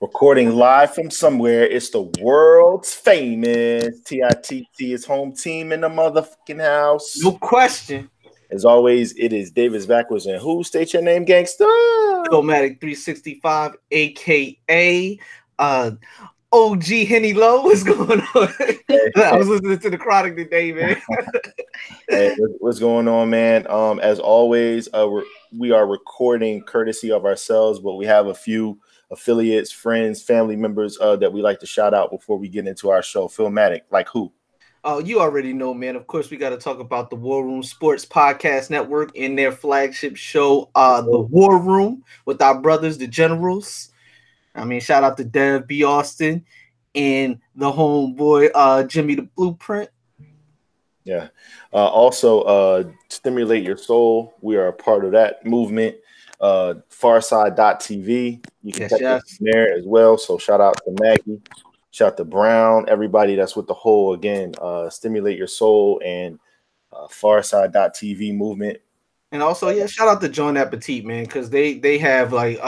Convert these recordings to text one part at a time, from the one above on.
Recording live from somewhere. It's the world's famous TITT. It's home team in the motherfucking house. No question. As always, it is Davis backwards. And who? State your name, gangster. Hipnotik365, aka OG Henny Low. What's going on? I was listening to the Chronic today, man. Hey, what's going on, man? As always, we are recording courtesy of ourselves, but we have a few affiliates, friends, family members that we like to shout out before we get into our show. Filmatic, like who? Oh, you already know, man. Of course, we got to talk about the War Room Sports Podcast Network and their flagship show, The War Room, with our brothers, the Generals. I mean, shout out to Dev B. Austin and the homeboy, Jimmy the Blueprint. Yeah. Also, Stimulate Your Soul. We are a part of that movement. Farside.tv. You can check us there as well. So shout out to Maggie. Shout out to Brown, everybody that's with the whole, again, Stimulate Your Soul and Farside.tv movement. And also, yeah, shout out to John Appetit, man, because they have like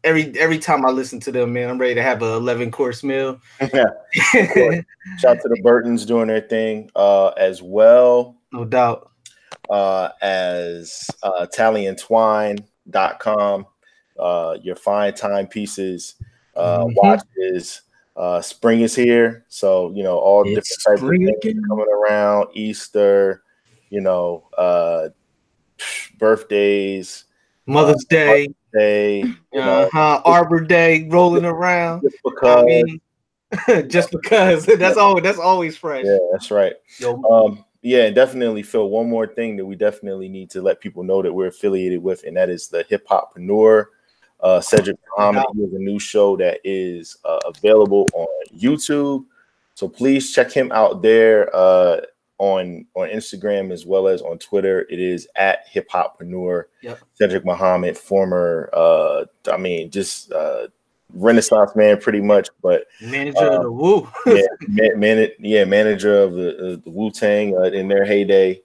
every time I listen to them, man, I'm ready to have an 11-course meal. Yeah. Shout out to the Burtons doing their thing as well. No doubt. As Italiantwine.com, your fine timepieces, watches. Spring is here, so all different types of things coming around. Easter, birthdays, Mother's Day, Arbor Day rolling around. Just because, just because that's always fresh. Yeah, that's right. Yeah, and definitely, Phil, one more thing that we definitely need to let people know that we're affiliated with, and that is the Hip-Hopreneur. Cedric Muhammad has a new show that is available on YouTube. So please check him out there on Instagram as well as on Twitter. It is at Hip-Hopreneur. Yep. Cedric Muhammad, former, Renaissance man, pretty much, but manager of the Wu. Manager of the Wu-Tang in their heyday,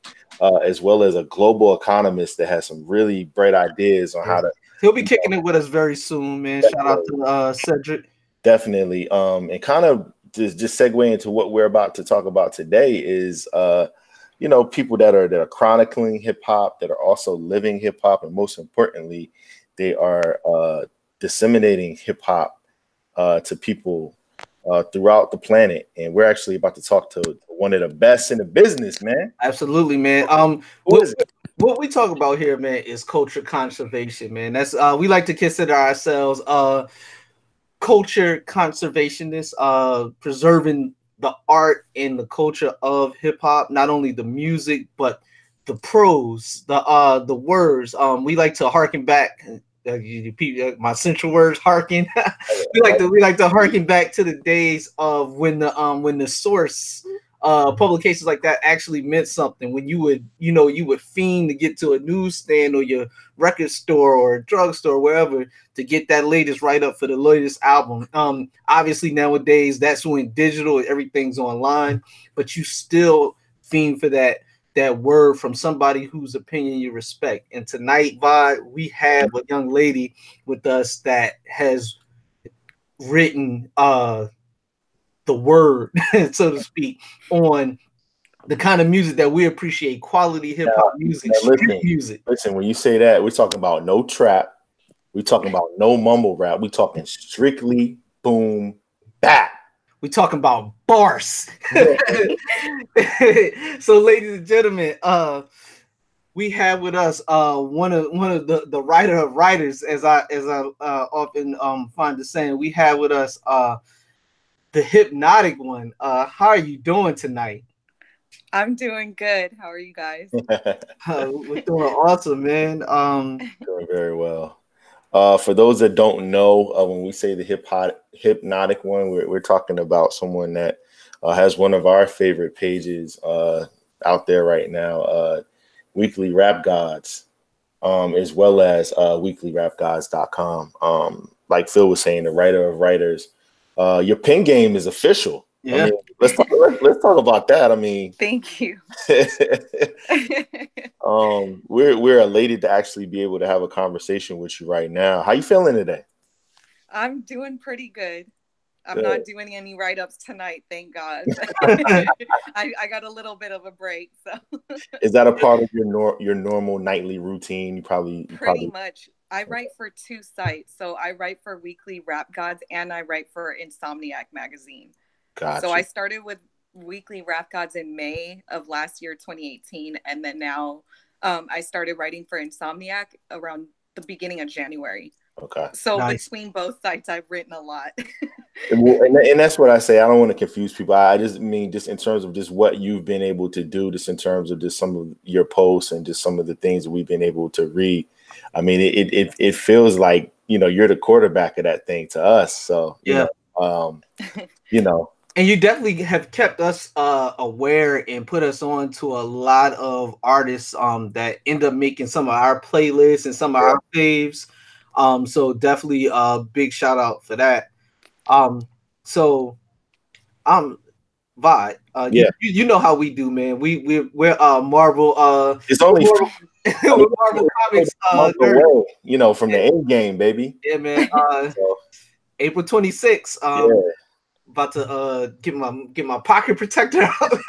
as well as a global economist that has some really bright ideas on how to. He'll be kicking it with us very soon, man. Definitely. Shout out to Cedric. Definitely. And kind of just segue into what we're about to talk about today is, people that are chronicling hip hop, that are also living hip hop, and most importantly, they are disseminating hip hop to people throughout the planet. And we're actually about to talk to one of the best in the business, man. Absolutely, man. What we talk about here, man, is culture conservation, man. That's we like to consider ourselves culture conservationists, preserving the art and the culture of hip hop, not only the music but the prose, the words. We like to harken back. My central words harken. we like to harken back to the days of when the source. Publications like that actually meant something. When you would fiend to get to a newsstand or your record store or drugstore, wherever, to get that latest write-up for the latest album. Obviously nowadays that's when digital, everything's online, but you still fiend for that word from somebody whose opinion you respect. And tonight, Vibe, we have a young lady with us that has written the word, so to speak, on the kind of music that we appreciate, quality hip hop music, music. Listen, when you say that, we're talking about no trap, we're talking about no mumble rap, we're talking strictly boom bap. We're talking about bars. So, ladies and gentlemen, we have with us one of the writer of writers, as I often find the saying. We have with us the Hipnotik1. How are you doing tonight? I'm doing good. How are you guys? We're doing awesome, man. Doing very well. For those that don't know, when we say the Hipnotik1, we're talking about someone that has one of our favorite pages out there right now, Weekly Rap Gods, as well as weeklyrapgods.com. Like Phil was saying, the writer of writers. Your pen game is official. Yeah. I mean, let's talk about that. I mean, thank you. We're elated to actually be able to have a conversation with you right now. How you feeling today? I'm doing pretty good. I'm Good. not doing any write-ups tonight, thank God. I got a little bit of a break. So Is that a part of your normal nightly routine? You probably pretty much. I write for 2 sites. So I write for Weekly Rap Gods and I write for Insomniac magazine. Gotcha. So I started with Weekly Rap Gods in May of last year, 2018, and then now I started writing for Insomniac around the beginning of January. Okay. So between both sites, I've written a lot. and that's what I say. I don't want to confuse people. I just mean just in terms of just what you've been able to do, just in terms of just some of your posts and just some of the things that we've been able to read. I mean, it feels like, you're the quarterback of that thing to us. So, yeah. And you definitely have kept us aware and put us on to a lot of artists that end up making some of our playlists and some of our faves. So definitely a big shout out for that. Vi, you know how we do, man. We're Marvel. It's only we're Marvel Comics away, from the end game, baby. Yeah, man. April 26th. About to get my pocket protector out.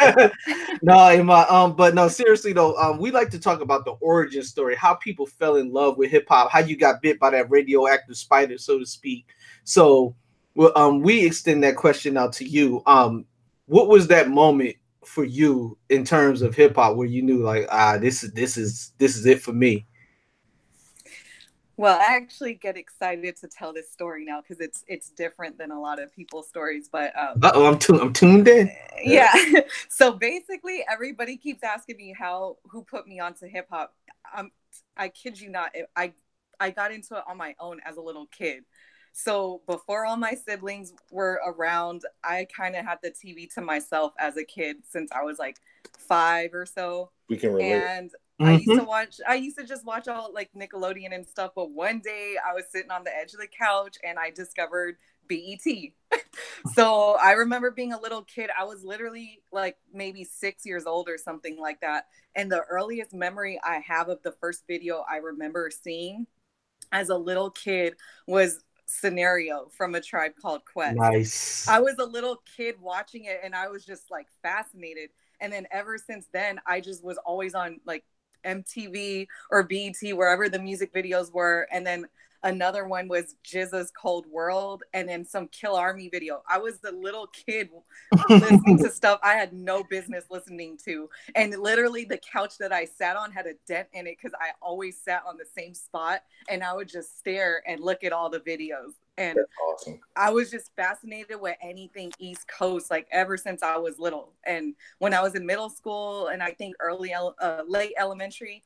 But no, seriously though, we like to talk about the origin story, how people fell in love with hip hop, how you got bit by that radioactive spider, so to speak. So we extend that question out to you. What was that moment for you in terms of hip hop where you knew like, this is it for me? Well, I actually get excited to tell this story now because it's different than a lot of people's stories. But I'm tuned in. Yeah. So basically, everybody keeps asking me who put me onto hip hop. I kid you not. I got into it on my own as a little kid. So before all my siblings were around, I kind of had the TV to myself as a kid since I was like 5 or so. We can relate. And I used to just watch all like Nickelodeon and stuff. But one day I was sitting on the edge of the couch and I discovered BET. So I remember being a little kid. I was literally like maybe 6 years old or something like that. And the earliest memory I have of the first video I remember seeing as a little kid was Scenario from A Tribe Called Quest. Nice. I was a little kid watching it and I was just like fascinated. And then ever since then, I just was always on like MTV or BET, wherever the music videos were. And then another one was Jizza's Cold World, and then some Kill Army video. I was the little kid listening to stuff I had no business listening to. And literally the couch that I sat on had a dent in it because I always sat on the same spot and I would just stare and look at all the videos. And that's awesome. I was just fascinated with anything East Coast, like ever since I was little. And when I was in middle school and I think late elementary,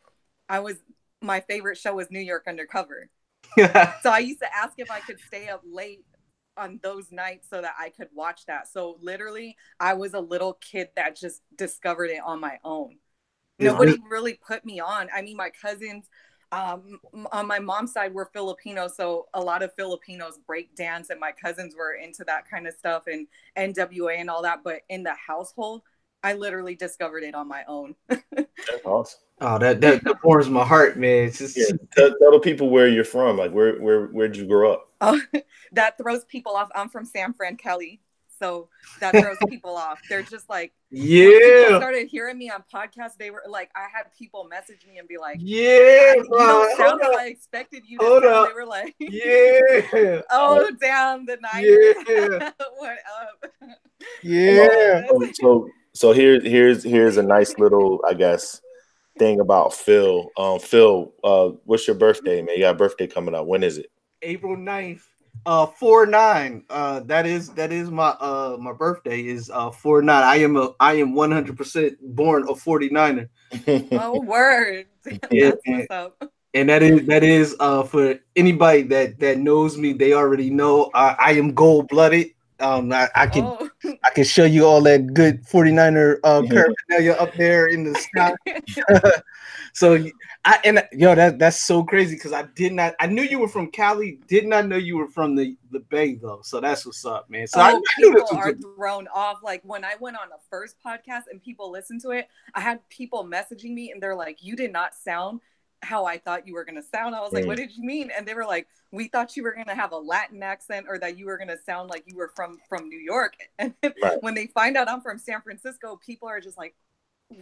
my favorite show was New York Undercover. So I used to ask if I could stay up late on those nights so that I could watch that. So literally, I was a little kid that just discovered it on my own. Nobody really put me on. I mean, my cousins on my mom's side were Filipino, so a lot of Filipinos break dance, and my cousins were into that kind of stuff and NWA and all that. But in the household, I literally discovered it on my own. That's awesome. Oh, that warms my heart, man. It's just... tell the people where you're from. Like, where'd you grow up? Oh, that throws people off. I'm from San Fran, Cali. So that throws people off. They're just like, yeah. When people started hearing me on podcasts, they were like, I had people message me and be like, yeah, you don't sound how I expected you to sound. They were like, yeah. Oh, damn, the Niners. Yeah. What up? Yeah. So here's a nice little, I guess, thing about Phil. Phil, what's your birthday, man? You got a birthday coming up. When is it? April 9th. 4/9. That is my birthday is 4/9. I am 100% born a 49er. Oh, word. Yeah, that's what's up. And that is for anybody that knows me, they already know I am gold-blooded. I can show you all that good 49er paraphernalia up there in the sky. So that's so crazy because I knew you were from Cali, did not know you were from the Bay though. So that's what's up, man. So I people are thrown off. Like when I went on the first podcast and people listened to it, I had people messaging me and they're like, you did not sound how I thought you were going to sound. I was like, what did you mean? And they were like, we thought you were going to have a Latin accent, or that you were going to sound like you were from New York. And when they find out I'm from San Francisco, people are just like,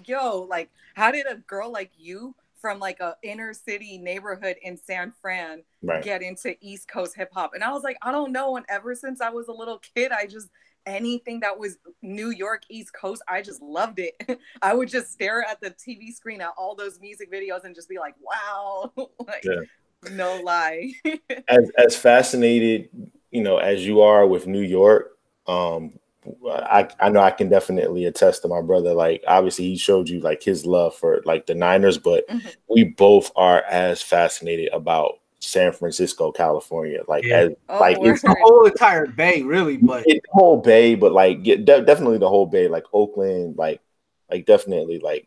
yo, like, how did a girl like you from like a inner city neighborhood in San Fran get into East Coast hip hop? And I was like, I don't know. And ever since I was a little kid, anything that was New York, East Coast, I just loved it. I would just stare at the TV screen at all those music videos and just be like, wow, like, no lie. as fascinated, as you are with New York, I know I can definitely attest to my brother. Like, obviously he showed you like his love for like the Niners, but we both are as fascinated about San Francisco, California. Like, it's the whole entire Bay, really, but the whole Bay, but like definitely the whole Bay, like Oakland, like definitely, like,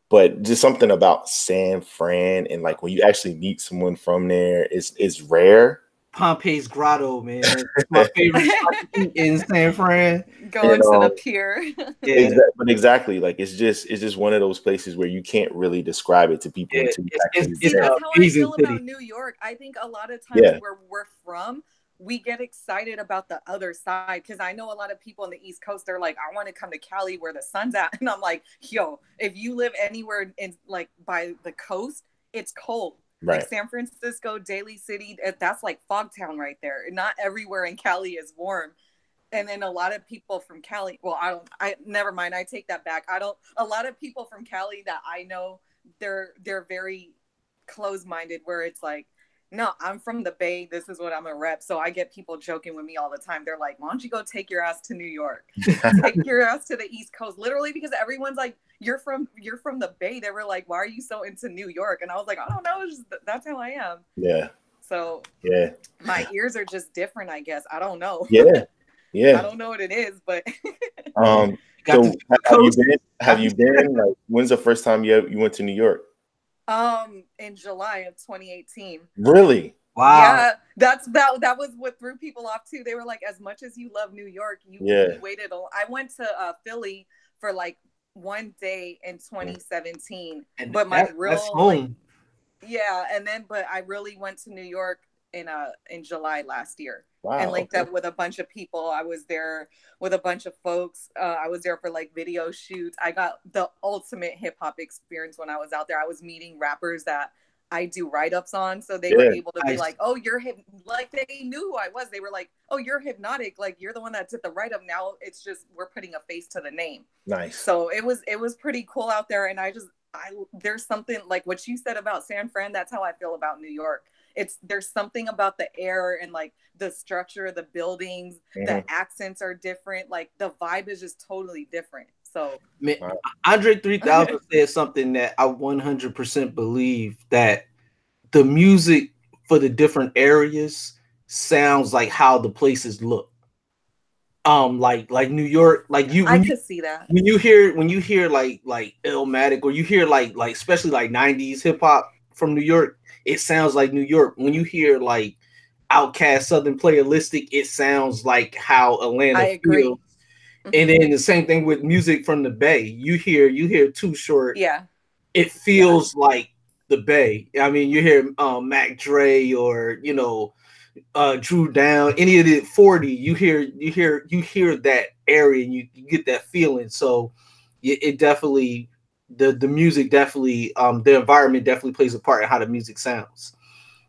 but just something about San Fran, and like when you actually meet someone from there, is rare. Pompey's Grotto, man. That's my favorite spot in San Fran. Going to the pier. But exactly, like it's just one of those places where you can't really describe it to people until you actually. That's how I feel about New York. I think a lot of times where we're from, we get excited about the other side, because I know a lot of people on the East Coast, they're like, I want to come to Cali where the sun's at, and I'm like, yo, if you live anywhere in like by the coast, it's cold. Like San Francisco, Daly City, that's like Fogtown right there. Not everywhere in Cali is warm. And then a lot of people from Cali, well, never mind, I take that back. A lot of people from Cali that I know, they're very close-minded, where it's like, no, I'm from the Bay, this is what I'm a rep. So I get people joking with me all the time. They're like, why don't you go take your ass to New York? Take your ass to the East Coast. Literally, because everyone's like, you're from the Bay. They were like, why are you so into New York? And I was like, I don't know, that's how I am. Yeah. So my ears are just different, I guess. I don't know. Yeah. I don't know what it is, but so have you been like, when's the first time you went to New York? In July of 2018. Really? Wow. Yeah, that was what threw people off too. They were like, as much as you love New York, you waited. I went to Philly for like one day in 2017, but my real but I really went to New York in July last year. Wow, and linked up with a bunch of people. I was there with a bunch of folks. I was there for like video shoots. I got the ultimate hip hop experience when I was out there. I was meeting rappers that I do write-ups on, so they were able to be like, oh, you're like, they knew who I was. They were like, oh, you're Hipnotik, like you're the one that did the write-up. Now it's just we're putting a face to the name. Nice. So it was pretty cool out there. And there's something like what you said about San Fran. That's how I feel about New York. There's something about the air and like the structure of the buildings, the accents are different. Like the vibe is just totally different. So man, Andre 3000 said something that I 100% believe, that the music for the different areas sounds like how the places look. Like New York, like I could see that when you hear like Illmatic, or you hear like especially like 90s hip hop from New York, it sounds like New York. When you hear like Outkast, Southern Playalistic, it sounds like how Atlanta feels. And then the same thing with music from the Bay. You hear Too Short. Yeah. It feels like the Bay. I mean, you hear Mac Dre or Drew Down, any of the 40. You hear that area, and you get that feeling. So it definitely, the music definitely, the environment definitely plays a part in how the music sounds.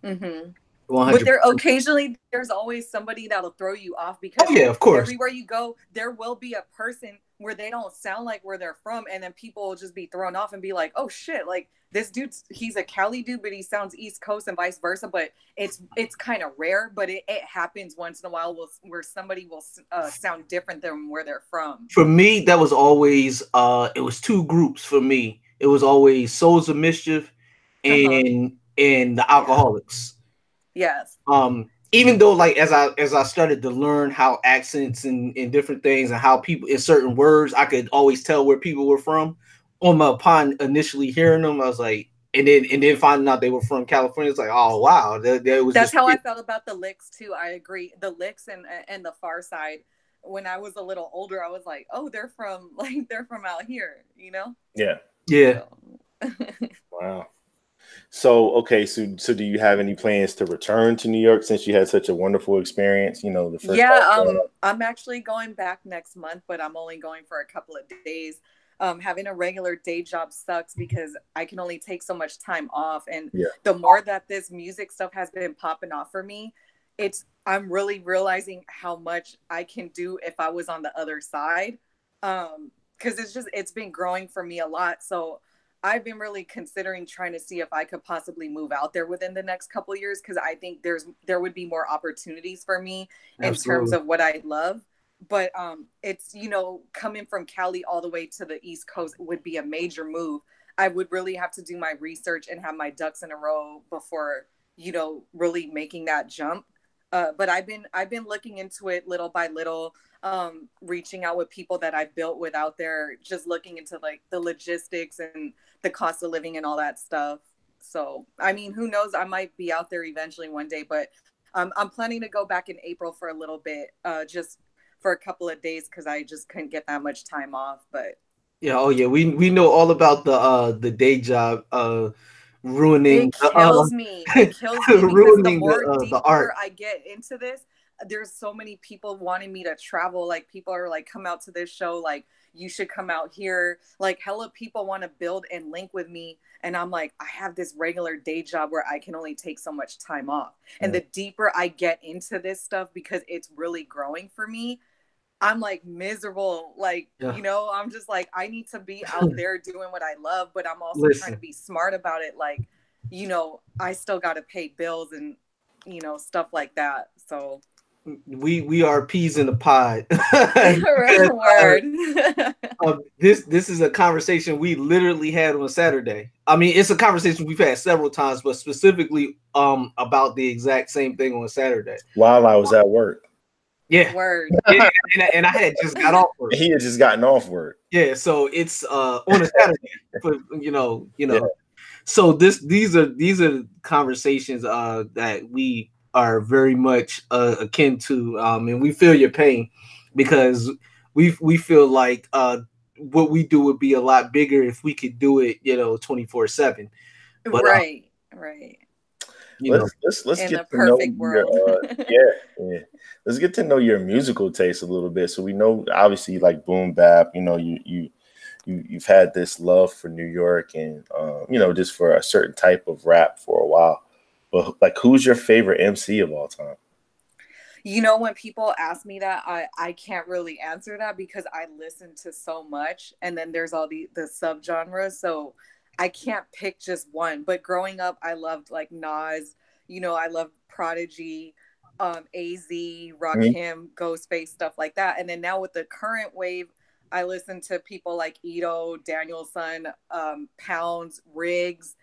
Mm-hmm. 100%. But there's always somebody that'll throw you off, because of course, everywhere you go, there will be a person where they don't sound like where they're from, and then people will just be thrown off and be like, oh shit, like this dude's, he's a Cali dude, but he sounds East Coast and vice versa. But it's kind of rare, but it happens once in a while where somebody will sound different than where they're from. For me, that was always it was two groups for me. It was always Souls of Mischief and the Alcoholics. Yes. Even though like as I started to learn how accents and different things and how people in certain words, I could always tell where people were from. Upon initially hearing them, I was like, and then finding out they were from California, it's like, oh wow, that's how I felt about the licks too. I agree. The licks and the Far Side. When I was a little older, I was like, oh, they're from out here, Yeah. Yeah. So. Wow. So okay, so do you have any plans to return to New York since you had such a wonderful experience? You know, the first time. I'm actually going back next month, but I'm only going for a couple of days. Having a regular day job sucks because I can only take so much time off, and the more that this music stuff has been popping off for me, I'm really realizing how much I can do if I was on the other side, because it's been growing for me a lot. So I've been really considering trying to see if I could possibly move out there within the next couple of years, because I think there would be more opportunities for me in terms of what I love. But it's, coming from Cali all the way to the East Coast would be a major move. I would really have to do my research and have my ducks in a row before, really making that jump. But I've been looking into it little by little, reaching out with people that I've built with out there, just looking into like the logistics and the cost of living and all that stuff. So, I mean, who knows? I might be out there eventually one day, but I'm planning to go back in April for a little bit, just for a couple of days, because I just couldn't get that much time off. But we know all about the day job ruining. It kills me. It kills me because the more deeper art I get into this, there's so many people wanting me to travel. Like, people are like, come out to this show. Like, you should come out here. Like, hella people want to build and link with me. And I'm like, I have this regular day job where I can only take so much time off. And the deeper I get into this stuff, because it's really growing for me, I'm like miserable. Like, I'm just like, I need to be out there doing what I love, but I'm also trying to be smart about it. Like, I still got to pay bills and, stuff like that. So we are peas in a pod. Word. This is a conversation we literally had on Saturday. I mean, it's a conversation we've had several times, but specifically about the exact same thing on Saturday while I was at work. Yeah. Word. And I had just got off work. He had just gotten off work. Yeah, so it's on a Saturday, but So these are conversations that we are very much akin to, and we feel your pain, because we feel like what we do would be a lot bigger if we could do it 24/7. Right. Let's in get a perfect world. Let's get to know your musical taste a little bit. So we know, obviously, you like boom bap. You've had this love for New York and just for a certain type of rap for a while. But like, who's your favorite MC of all time? When people ask me that, I can't really answer that, because I listen to so much, and then there's all the subgenres. So I can't pick just one. But growing up, I loved like Nas, I loved Prodigy, AZ, Rakim, Ghostface, stuff like that. And then now with the current wave, I listen to people like Ito, Danielson, Pounds, Riggs,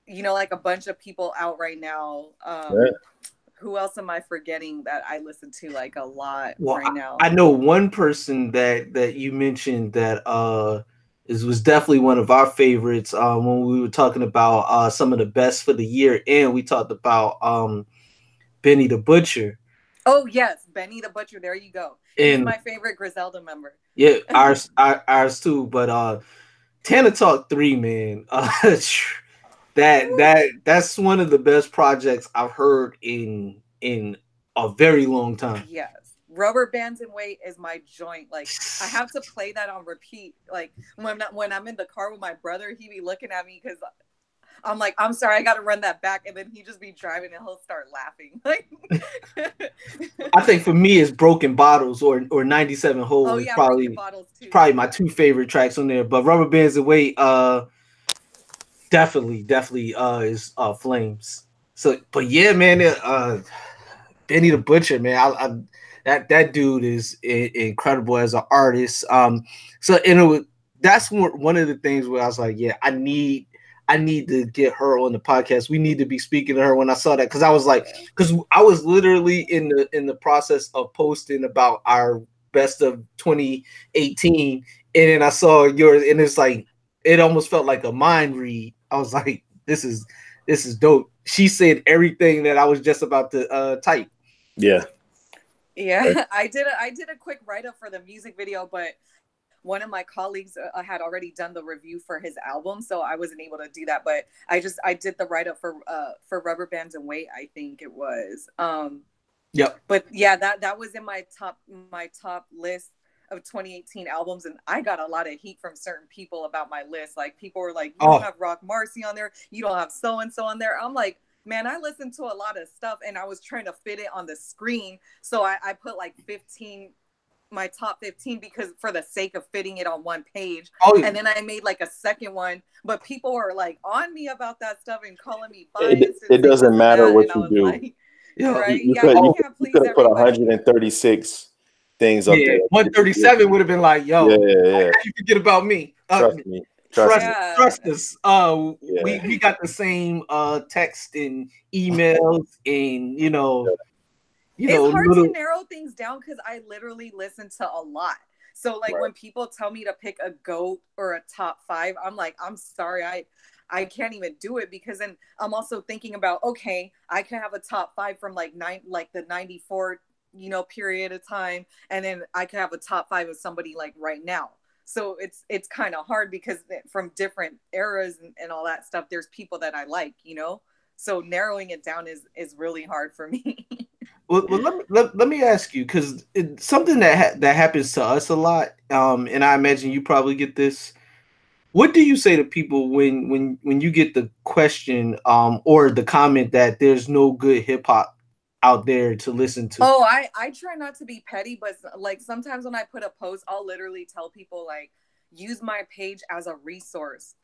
like a bunch of people out right now. Who else am I forgetting that I listen to like a lot right now? I know one person that you mentioned that was definitely one of our favorites when we were talking about some of the best for the year, and we talked about Benny the Butcher. Oh yes, Benny the Butcher. There you go. He's my favorite Griselda member. Yeah, ours too. But Tana Talk 3, man, that's one of the best projects I've heard in a very long time. Yes. Rubber Bands and Weight is my joint. Like, I have to play that on repeat. Like, when I'm in the car with my brother, he be looking at me because I'm like, I'm sorry, I got to run that back. And then he just be driving and he'll start laughing. Like, I think for me, it's Broken Bottles or 97 Hole. Oh, yeah, Broken Bottles too. Probably my two favorite tracks on there. But Rubber Bands and Weight, definitely is Flames. So, but yeah, man, Benny the Butcher, man, that dude is incredible as an artist. So that's one of the things where I was like, yeah, I need to get her on the podcast. We need to be speaking to her. When I saw that, because I was literally in the process of posting about our best of 2018, and then I saw yours, and it's like it almost felt like a mind read. I was like, this is dope. She said everything that I was just about to type. Yeah. I did a quick write up for the music video, but one of my colleagues had already done the review for his album, so I wasn't able to do that. But I did the write up for Rubber Bands and Weight, I think it was. Yep. But yeah, that was in my top list of 2018 albums, and I got a lot of heat from certain people about my list. Like, people were like, you don't have Rock Marcy on there, you don't have so and so on there. I'm like, man, I listened to a lot of stuff, and I was trying to fit it on the screen, so I put like 15, my top 15, because for the sake of fitting it on one page. And then I made like a second one, but people were like on me about that stuff and calling me biased. It doesn't matter what you do. Like, right? You could have put 136 things up there. 137 would have been like, yo, you forget about me. Trust me. Trust us. We got the same text and emails, and it's hard to narrow things down because I literally listen to a lot. So like when people tell me to pick a GOAT or a top 5, I'm like, I'm sorry, I can't even do it, because then I'm also thinking about, okay, I can have a top 5 from like the 94 period of time, and then I could have a top 5 of somebody like right now. So it's kind of hard because from different eras and all that stuff, there's people that I like, so narrowing it down is really hard for me. Well, let me ask you, because it's something that happens to us a lot, and I imagine you probably get this. What do you say to people when you get the question or the comment that there's no good hip hop out there to listen to? Oh, I try not to be petty, but like sometimes when I put a post, I'll literally tell people like, use my page as a resource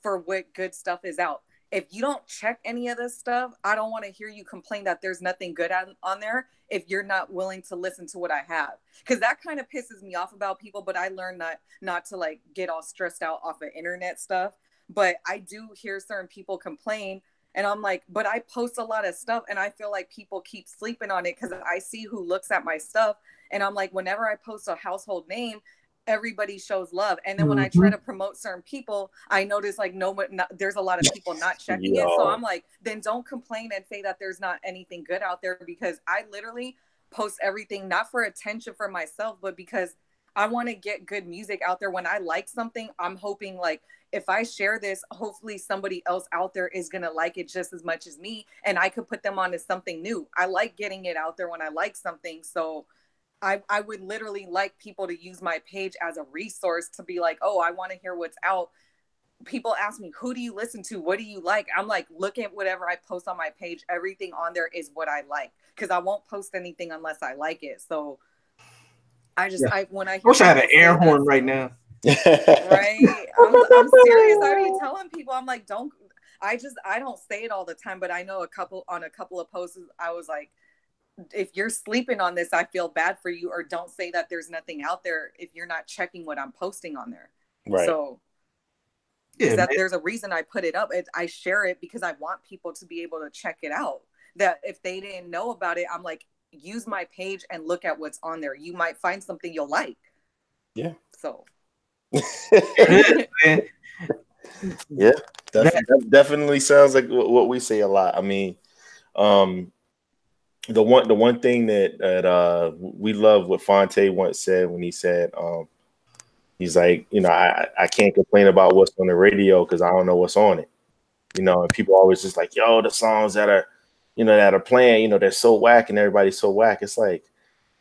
for what good stuff is out. If you don't check any of this stuff, I don't want to hear you complain that there's nothing good on there if you're not willing to listen to what I have. Because that kind of pisses me off about people, but I learned not to like get all stressed out off of internet stuff. But I do hear certain people complain, and I'm like, but I post a lot of stuff, and I feel like people keep sleeping on it because I see who looks at my stuff. And I'm like, whenever I post a household name, everybody shows love. And then when I try to promote certain people, I notice like there's a lot of people not checking it. So I'm like, then don't complain and say that there's not anything good out there, because I literally post everything, not for attention for myself, but because I want to get good music out there. When I like something, I'm hoping like, if I share this, hopefully somebody else out there is going to like it just as much as me, and I could put them on to something new. I like getting it out there when I like something. So I would literally like people to use my page as a resource to be like, oh, I want to hear what's out. People ask me, who do you listen to? What do you like? I'm like, look at whatever I post on my page. Everything on there is what I like, because I won't post anything unless I like it. So when I wish I had an air horn right now. Right? I'm serious. I be telling people, I'm like, I don't say it all the time, but I know on a couple of posts, I was like, if you're sleeping on this, I feel bad for you, or don't say that there's nothing out there if you're not checking what I'm posting on there. Right. So there's a reason I put it up. I share it because I want people to be able to check it out. That if they didn't know about it, I'm like, use my page and look at what's on there. You might find something you'll like. Yeah. So. Yeah, definitely sounds like what we say a lot. I mean, the one thing that we love what Fonte once said when he said, he's like, I can't complain about what's on the radio because I don't know what's on it, and people always just like, yo, the songs that are playing, they're so whack and everybody's so whack. It's like,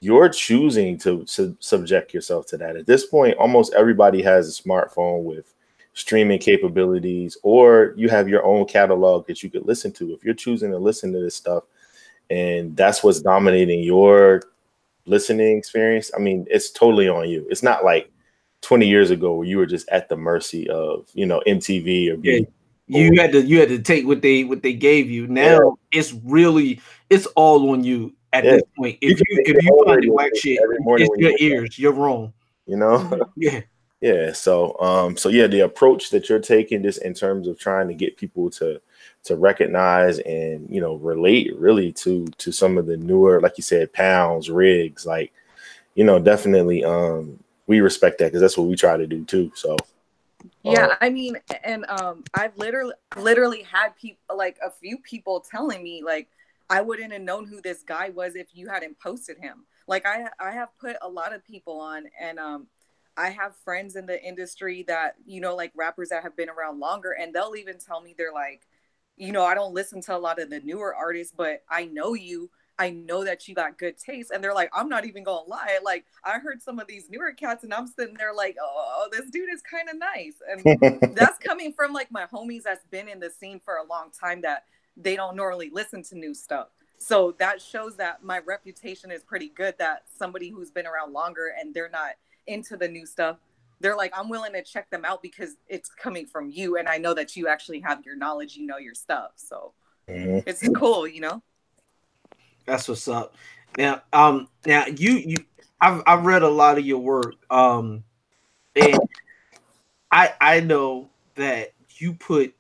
you're choosing to subject yourself to that. At this point, almost everybody has a smartphone with streaming capabilities, or you have your own catalog that you could listen to. If you're choosing to listen to this stuff and that's what's dominating your listening experience, I mean, it's totally on you. It's not like 20 years ago where you were just at the mercy of, MTV or BET. You had to take what they gave you. Now it's all on you at this point. If you find whack shit, it's your ears. You're wrong. Yeah. So yeah, the approach that you're taking, just in terms of trying to get people to recognize and relate really to some of the newer, like you said, Pounds, Riggs, like definitely we respect that, because that's what we try to do too. So yeah, I mean, and I've literally had people, like a few people telling me like, I wouldn't have known who this guy was if you hadn't posted him. Like I have put a lot of people on, and I have friends in the industry that, you know, like rappers that have been around longer, and they'll even tell me, they're like, you know, I don't listen to a lot of the newer artists, but I know you. I know that you got good taste. And they're like, I'm not even gonna lie. Like, I heard some of these newer cats and I'm sitting there like, oh, this dude is kind of nice. And that's coming from like my homies that's been in the scene for a long time, that they don't normally listen to new stuff. So that shows that my reputation is pretty good, that somebody who's been around longer and they're not into the new stuff, they're like, I'm willing to check them out because it's coming from you. And I know that you actually have your knowledge, you know your stuff. So it's cool, you know? That's what's up. Now, I've read a lot of your work. And I know that you put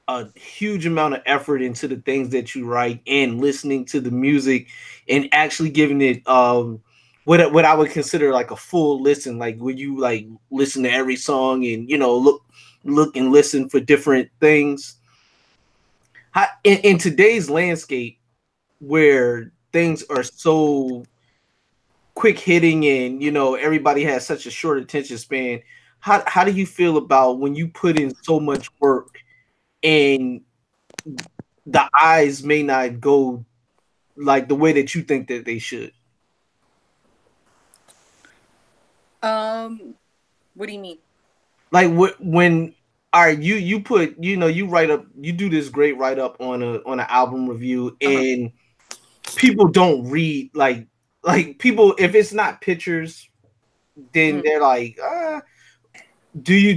a huge amount of effort into the things that you write, and listening to the music and actually giving it what I would consider like a full listen, like when you like listen to every song and, you know, look and listen for different things. In today's landscape, where things are so quick hitting and, you know, everybody has such a short attention span, how do you feel about when you put in so much work and the eyes may not go like the way that you think that they should? What do you mean? Like when you put, you know, you write up, you do this great write up on an album review, and people don't read like people, if it's not pictures, then they're like, do you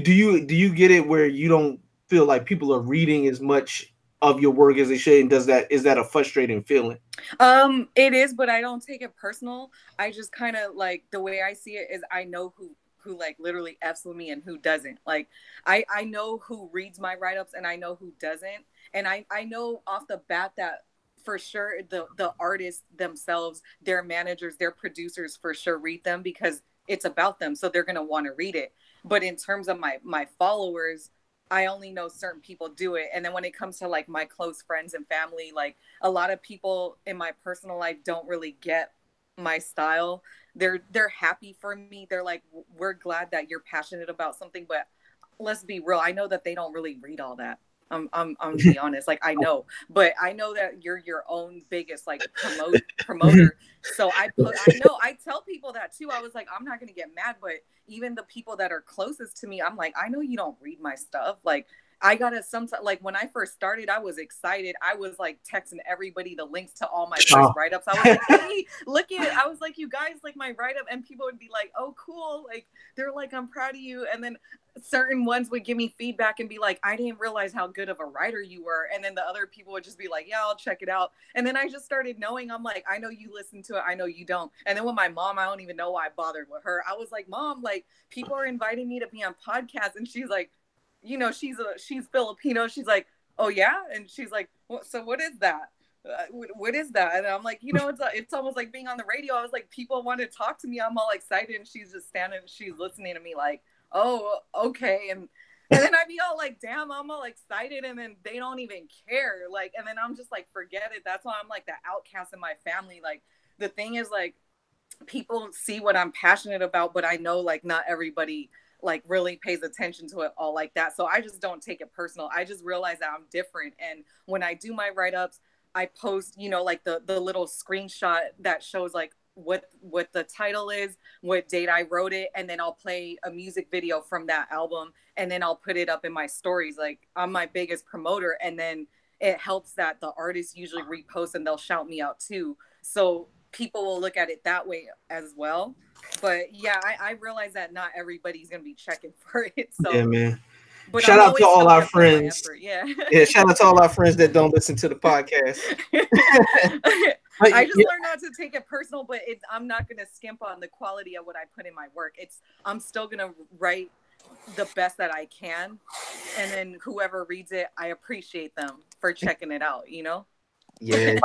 get it where you don't feel like people are reading as much of your work as they should? And is that a frustrating feeling? It is, but I don't take it personal. I just kind of like, the way I see it is, I know who like literally F's with me and who doesn't. Like I know who reads my write-ups and I know who doesn't. And I know off the bat that for sure the artists themselves, their managers, their producers for sure read them because it's about them. So they're going to want to read it. But in terms of my followers, I only know certain people do it. And then when it comes to like my close friends and family, like a lot of people in my personal life don't really get my style. They're happy for me. They're like, we're glad that you're passionate about something, but let's be real. I know that they don't really read all that. I'm to be honest. Like I know, but I know that you're your own biggest like promoter. So I tell people that too. I was like, I'm not gonna get mad, but even the people that are closest to me, I'm like, I know you don't read my stuff. Like I gotta sometimes, like when I first started, I was excited. I was like texting everybody the links to all my first write-ups. I was like, hey, look at it. I was like, you guys like my write-up, and people would be like, oh, cool. Like they're like, I'm proud of you. And then certain ones would give me feedback and be like, I didn't realize how good of a writer you were. And then the other people would just be like, yeah, I'll check it out. And then I just started knowing, I'm like, I know you listen to it. I know you don't. And then with my mom, I don't even know why I bothered with her. I was like, Mom, like people are inviting me to be on podcasts. And she's like, you know, she's Filipino. She's like, oh yeah. And she's like, so what is that? What is that? And I'm like, you know, it's almost like being on the radio. I was like, people want to talk to me. I'm all excited. And she's just standing, she's listening to me like, oh, okay. And then I'd be all like, damn, I'm all excited. And then they don't even care. Like, and then I'm just like, forget it. That's why I'm like the outcast in my family. Like, the thing is like, people see what I'm passionate about, but I know like not everybody like really pays attention to it all like that. So I just don't take it personal. I just realize that I'm different. And when I do my write-ups, I post, you know, like the little screenshot that shows like what the title is, what date I wrote it, and then I'll play a music video from that album, and then I'll put it up in my stories. Like I'm my biggest promoter, and then it helps that the artists usually repost and they'll shout me out too. So people will look at it that way as well. But yeah, I realize that not everybody's gonna be checking for it. So yeah, man. But shout out to all our friends. Yeah. Yeah, shout out to all our friends that don't listen to the podcast. I just learned not to take it personal, but I'm not gonna skimp on the quality of what I put in my work. I'm still gonna write the best that I can, and then whoever reads it, I appreciate them for checking it out, you know? Yeah.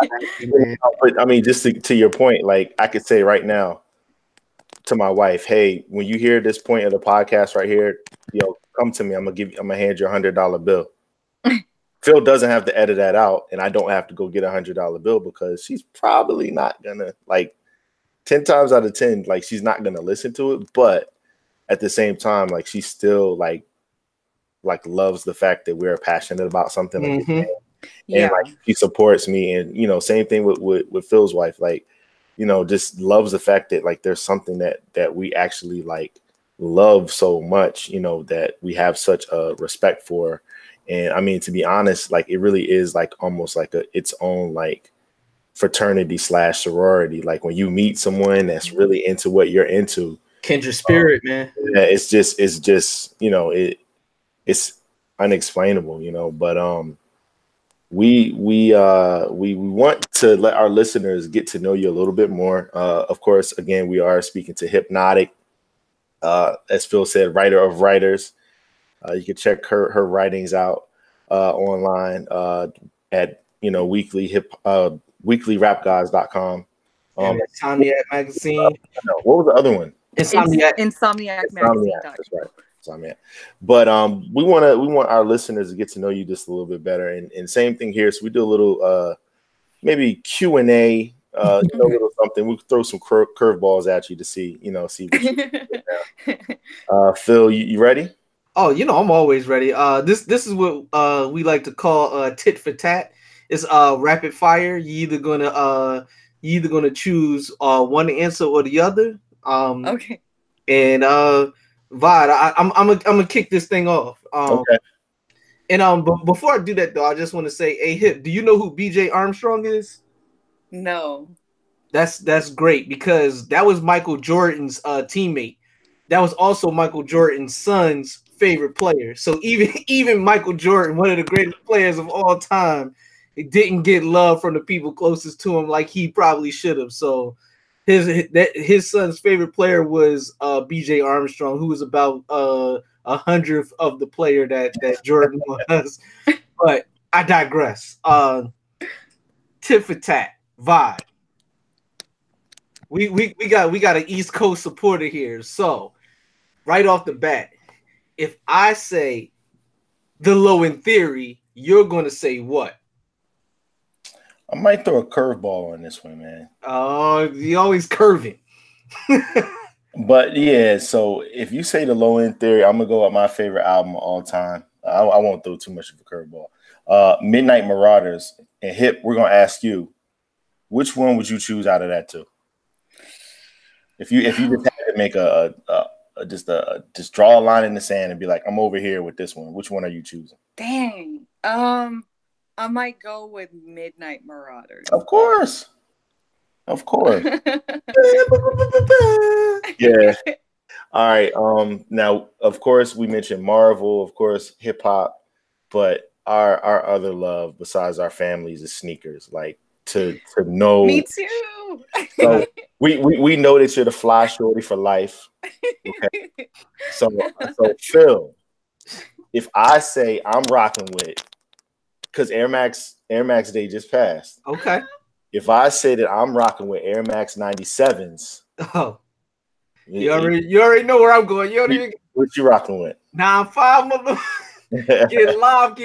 I mean, just to your point, like I could say right now to my wife, hey, when you hear this point of the podcast right here, yo, come to me. I'm gonna hand you $100 bill. Phil doesn't have to edit that out, and I don't have to go get $100 bill because she's probably not gonna, like 10 times out of 10, like she's not gonna listen to it. But at the same time, like she still like loves the fact that we're passionate about something. Like, and like she supports me, and you know, same thing with Phil's wife. Like, you know, just loves the fact that like there's something that we actually like love so much, you know, that we have such a respect for. And I mean, to be honest, like it really is like almost like its own like fraternity / sorority. Like when you meet someone that's really into what you're into, kindred spirit, man. Yeah, it's just you know, it's unexplainable, you know. But we want to let our listeners get to know you a little bit more. Of course, again, we are speaking to Hipnotik, as Phil said, writer of writers. You can check her writings out online at, you know, weeklyrapguys.com. Insomniac Magazine. What was the other one? Insomniac Magazine. That's right. Insomniac. But we want our listeners to get to know you just a little bit better. And same thing here. So we do a little maybe Q&A, you know, a little something. We could throw some curveballs at you to see what you Phil, you ready? Oh, you know, I'm always ready. This is what we like to call tit for tat. It's rapid fire. You either gonna choose one answer or the other. Okay. And Vod, I'm gonna kick this thing off. Okay. And but before I do that though, I just want to say, hey Hip, do you know who BJ Armstrong is? No. That's great, because that was Michael Jordan's teammate. That was also Michael Jordan's son's favorite player. So even Michael Jordan, one of the greatest players of all time, it didn't get love from the people closest to him like he probably should have. So his son's favorite player was BJ Armstrong, who was about 100th of the player that Jordan was. But I digress. Tit for tat, vibe. We got an East Coast supporter here. So right off the bat, if I say the Low in Theory, you're gonna say what? I might throw a curveball on this one, man. Oh, you always curving. But yeah, so if you say the Low End Theory, I'm gonna go with my favorite album of all time. I won't throw too much of a curveball. Midnight Marauders. And Hip, we're gonna ask you, which one would you choose out of that two? If you just had to make just draw a line in the sand and be like, I'm over here with this one, which one are you choosing? Dang. I might go with Midnight Marauders. Of course. Yeah. All right. Now, of course, we mentioned Marvel, of course, hip hop, but our other love besides our families is sneakers. Like to know. Me too. So we know that you're the fly shorty for life. Okay. So Phil, if I say I'm rocking with, because Air Max Day just passed. Okay. If I say that I'm rocking with Air Max 97s, oh, you already know where I'm going. What you rocking with? 9.5, mother. Get live.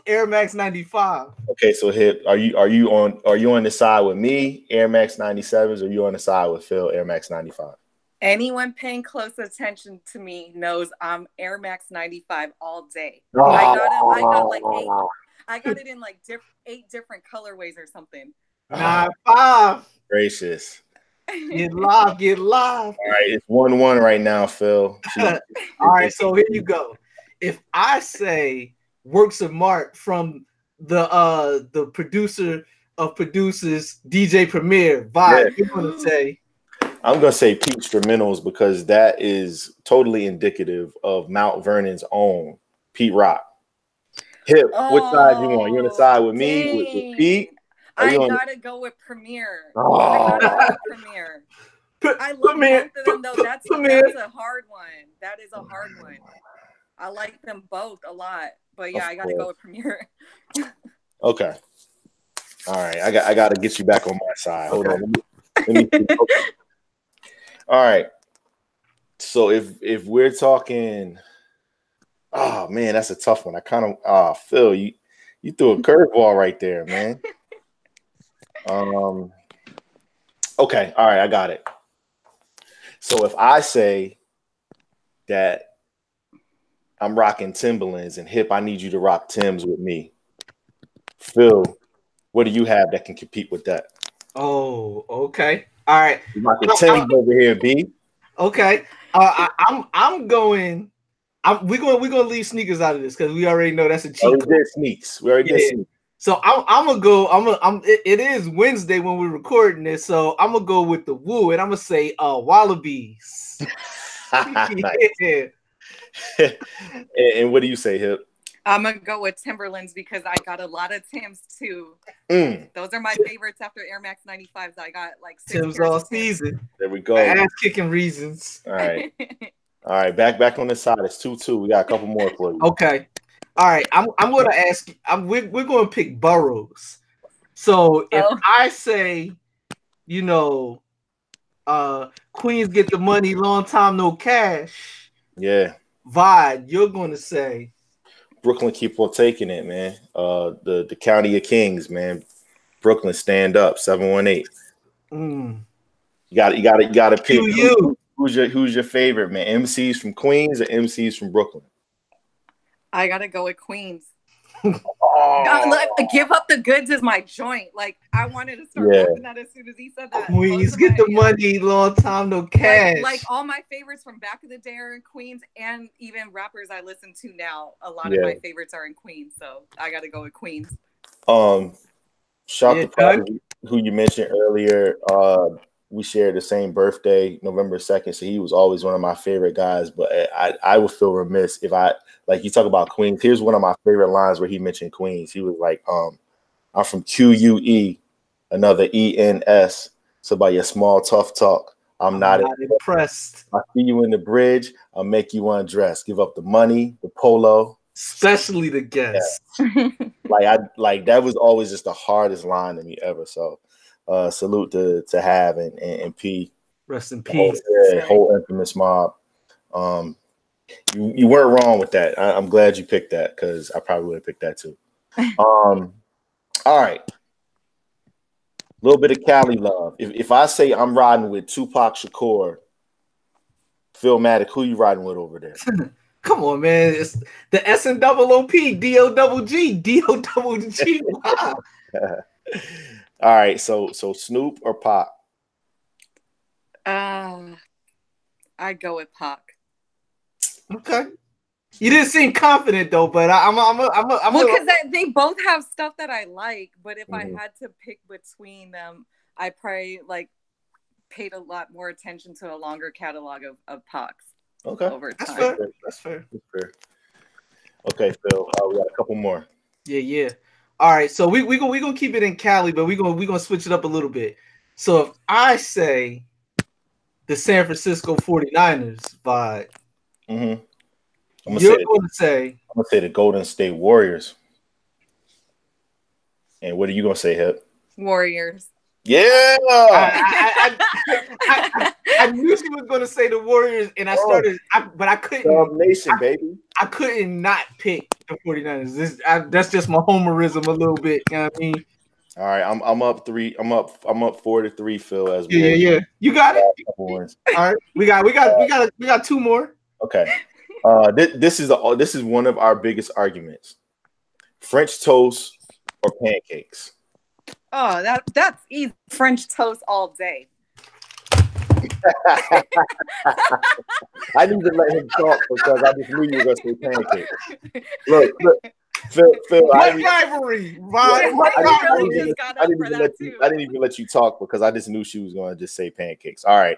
Air Max 95. Okay, so Hip, are you on the side with me, Air Max 97s, or you on the side with Phil, Air Max 95? Anyone paying close attention to me knows I'm Air Max 95 all day. Oh. I got it in like 8 different colorways or something. 9.5. Gracious. Get live. All right, it's 1-1 right now, Phil. All right, so here you go. If I say works of art from the producer of producers, DJ Premier, Vibe, you're gonna say? I'm gonna say Peep Instrumentals, because that is totally indicative of Mount Vernon's own Pete Rock. Hip, which side you on? You on the side with me, with Pete? I gotta go with Premier. I gotta go with Premier. I love both of them though. That's a hard one. That is a hard one. I like them both a lot, but yeah, I gotta go with Premier. Okay. All right, I gotta get you back on my side. Hold on. Let me okay. All right. So if we're talking, oh man, that's a tough one. I kind of Phil, you threw a curveball right there, man. Okay, all right, I got it. So if I say that I'm rocking Timberlands, and Hip, I need you to rock Timbs with me. Phil, what do you have that can compete with that? Oh, okay. All right. You rocking Timbs over here, B. Okay. I'm going. We're gonna leave sneakers out of this because we already know that's a cheat code. Sneaks. We already did sneaks. So I'm gonna go. It is Wednesday when we're recording this, so I'm gonna go with the Woo, and I'm gonna say Wallabies. Yeah. And what do you say, Hip? I'm gonna go with Timberlands because I got a lot of Timbs too. Those are my favorites after Air Max 95s. I got like 6 Timbs all season. There we go. Ass kicking reasons. All right. All right, back on the side. It's 2-2. We got a couple more for you. Okay. All right. I'm going to ask you. We're going to pick boroughs. So if I say, you know, Queens get the money, long time no cash. Yeah. Vibe. You're going to say Brooklyn keep on taking it, man. The County of Kings, man. Brooklyn, stand up. 718. You got to pick. Who's your favorite, man? MCs from Queens or MCs from Brooklyn? I gotta go with Queens. Give up the goods is my joint. Like I wanted to start rapping that as soon as he said that. Queens get the money, long time no cash. Like all my favorites from back in the day are in Queens, and even rappers I listen to now, a lot of my favorites are in Queens. So I gotta go with Queens. Shout to Prodigy, who you mentioned earlier. We shared the same birthday, November 2nd, so he was always one of my favorite guys. But I would feel remiss if like you talk about Queens. Here's one of my favorite lines where he mentioned Queens. He was like, I'm from QUE, another ENS. So by your small tough talk, I'm not impressed. I see you in the bridge. I'll make you undress. Give up the money, the polo, especially the guests. Yeah. like that was always just the hardest line to me ever. So. Salute to Have and P. Rest in peace. Whole infamous mob. You weren't wrong with that. I'm glad you picked that because I probably would have picked that too. All right. A little bit of Cali love. If I say I'm riding with Tupac Shakur, Phil Matic, who you riding with over there? Come on, man. It's the SNOOP, DOGG. Wow. All right, so Snoop or Pac? I'd go with Pac. Okay. You didn't seem confident though, but I'm because they both have stuff that I like. But if I had to pick between them, I probably paid a lot more attention to a longer catalog of Pac's. Okay, over time. That's fair. Okay, Phil, we got a couple more. Yeah. All right, so we gonna keep it in Cali, but we gonna switch it up a little bit. So if I say the San Francisco 49ers vibe, I'm gonna say the Golden State Warriors. And what are you gonna say, Hip? Warriors. Yeah. I knew she was gonna say the Warriors, and I started, but I couldn't. Nation, baby. I couldn't not pick the 49ers. That's just my homerism a little bit. You know what I mean? All right, I'm up 3. I'm up 4-3, Phil. As yeah. You got it. All right, we got 2 more. Okay. This is one of our biggest arguments: French toast or pancakes. Oh, that's easy. French toast all day. I need to let him talk because I just knew you were going to say pancakes. Look, Phil. What rivalry? I didn't even let you talk because I just knew she was going to just say pancakes. All right.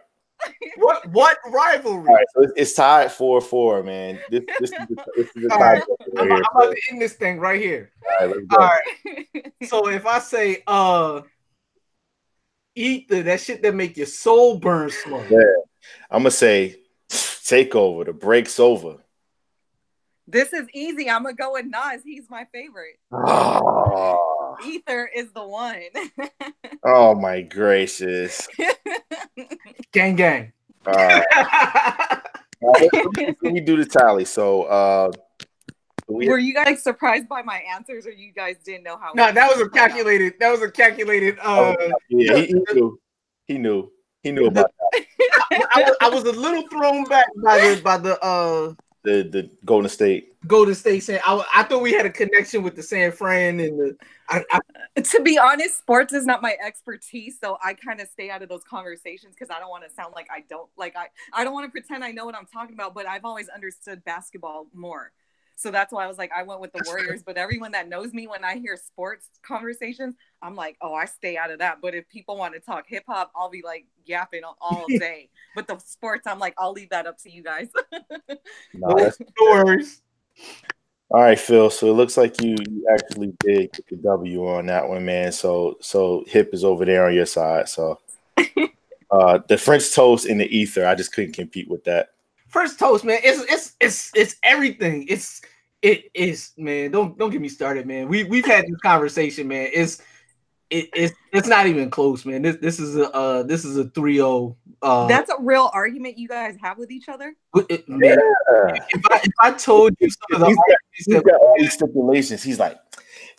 What rivalry? All right, so it's tied 4-4, man. This is the tie. I'm about to end this thing right here. All right, let's go. All right. So if I say eat that shit that make your soul burn slow. Yeah. I'm gonna say take over. The break's over. This is easy. I'm gonna go with Nas. He's my favorite. Oh. Ether is the one. Oh my gracious. Gang. All right. Let me do the tally. So were you guys surprised by my answers, or you guys didn't know how? No, that was a calculated. Yeah, he knew about that. I was a little thrown back by the Golden State saying I thought we had a connection with the San Fran and the. To be honest, sports is not my expertise, so I kind of stay out of those conversations because I don't want to sound like I don't want to pretend I know what I'm talking about. But I've always understood basketball more. So that's why I was like, I went with the Warriors. But everyone that knows me, when I hear sports conversations, I'm like, oh, I stay out of that. But if people want to talk hip hop, I'll be like yapping all day. But the sports, I'm like, I'll leave that up to you guys. No worries. All right, Phil. So it looks like you actually did get the W on that one, man. So Hip is over there on your side. So the French toast in the ether, I just couldn't compete with that. French toast, man. It's everything. It is, man. Don't get me started, man. We've had this conversation, man. It's not even close, man. This is a 3-0. That's a real argument you guys have with each other. Man, if I told you some of the he's got all these stipulations, he's like,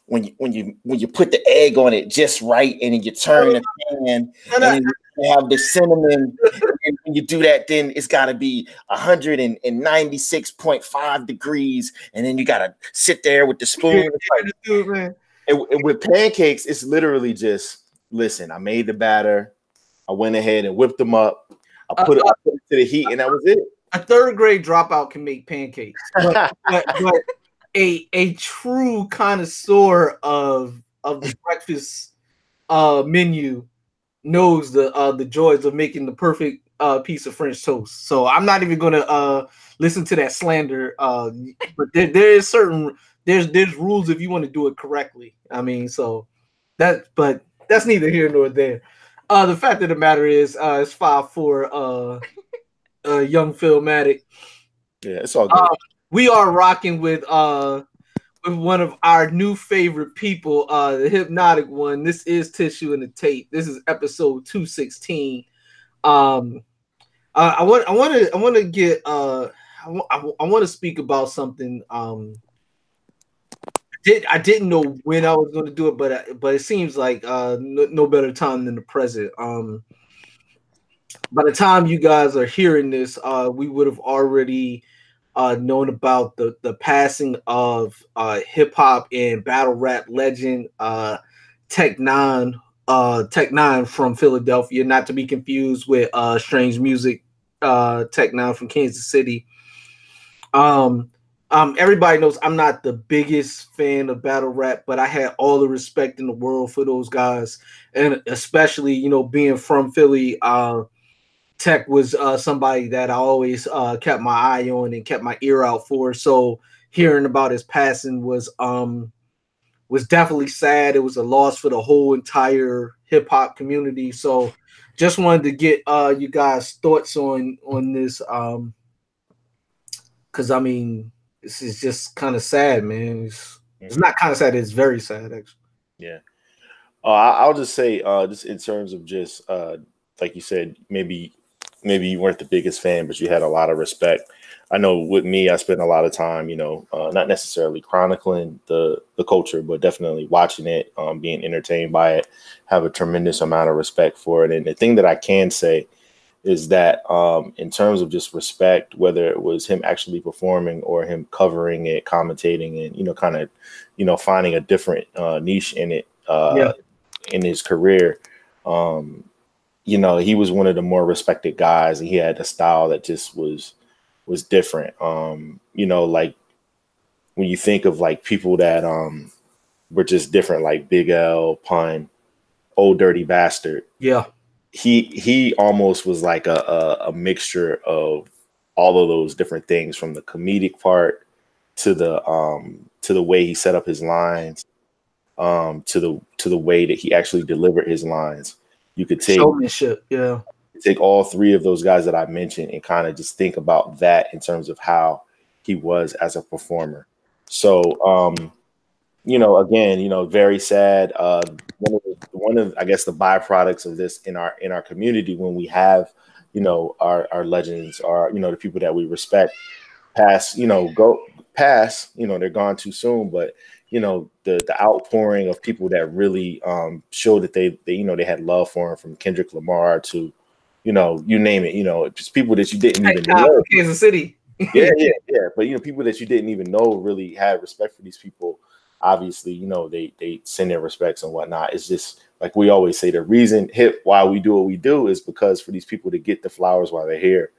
when you put the egg on it just right, and then you turn the pan, and then you have the cinnamon, and when you do that, then it's got to be 196.5 degrees, and then you got to sit there with the spoon. And with pancakes, it's literally just, listen, I made the batter, I went ahead and whipped them up, I put it to the heat, and that was it. A third grade dropout can make pancakes, but a true connoisseur of the breakfast menu knows the joys of making the perfect piece of French toast. So I'm not even gonna listen to that slander. But there's rules if you want to do it correctly. I mean, but that's neither here nor there. The fact of the matter is, it's 5-4. Young Philmatic. Yeah, it's all good. We are rocking with one of our new favorite people, the Hipnotik1. This is Tissue in the Tape. This is episode 216. I want to speak about something. I didn't know when I was going to do it, but it seems like no better time than the present. By the time you guys are hearing this, we would have already known about the passing of hip hop and battle rap legend Tech-9 from Philadelphia, not to be confused with Strange Music Tech-9 from Kansas City. Everybody knows I'm not the biggest fan of battle rap, but I had all the respect in the world for those guys, and especially being from Philly. Tech was somebody that I always kept my eye on and kept my ear out for. So hearing about his passing was definitely sad. It was a loss for the whole entire hip hop community. So just wanted to get you guys' thoughts on this, because I mean, this is just kind of sad, man. It's not kind of sad. It's very sad, actually. Yeah. I'll just say, just in terms of just like you said, maybe you weren't the biggest fan, but you had a lot of respect. I know with me, I spent a lot of time, not necessarily chronicling the culture, but definitely watching it, being entertained by it, have a tremendous amount of respect for it. And the thing that I can say is that in terms of just respect, whether it was him actually performing or him covering it, commentating, and, kind of, finding a different niche in it in his career, he was one of the more respected guys, and he had a style that just was different. Like when you think of like people that were just different, like Big L, Pun, Old Dirty Bastard. Yeah. He almost was like a mixture of all of those different things, from the comedic part to the way he set up his lines, to the way that he actually delivered his lines. You could take showmanship, yeah. Take all three of those guys that I mentioned and kind of just think about that in terms of how he was as a performer. So, again, very sad. One of I guess the byproducts of this in our community, when we have, our legends, are the people that we respect pass, they're gone too soon, but the outpouring of people that really showed that they had love for him, from Kendrick Lamar to you know, you name it, you know, just people that you didn't even know. Kansas City. Yeah. But you know, people that you didn't even know really had respect for these people. Obviously, you know, they send their respects and whatnot. It's just like we always say, the reason why we do what we do is because for these people to get the flowers while they're here.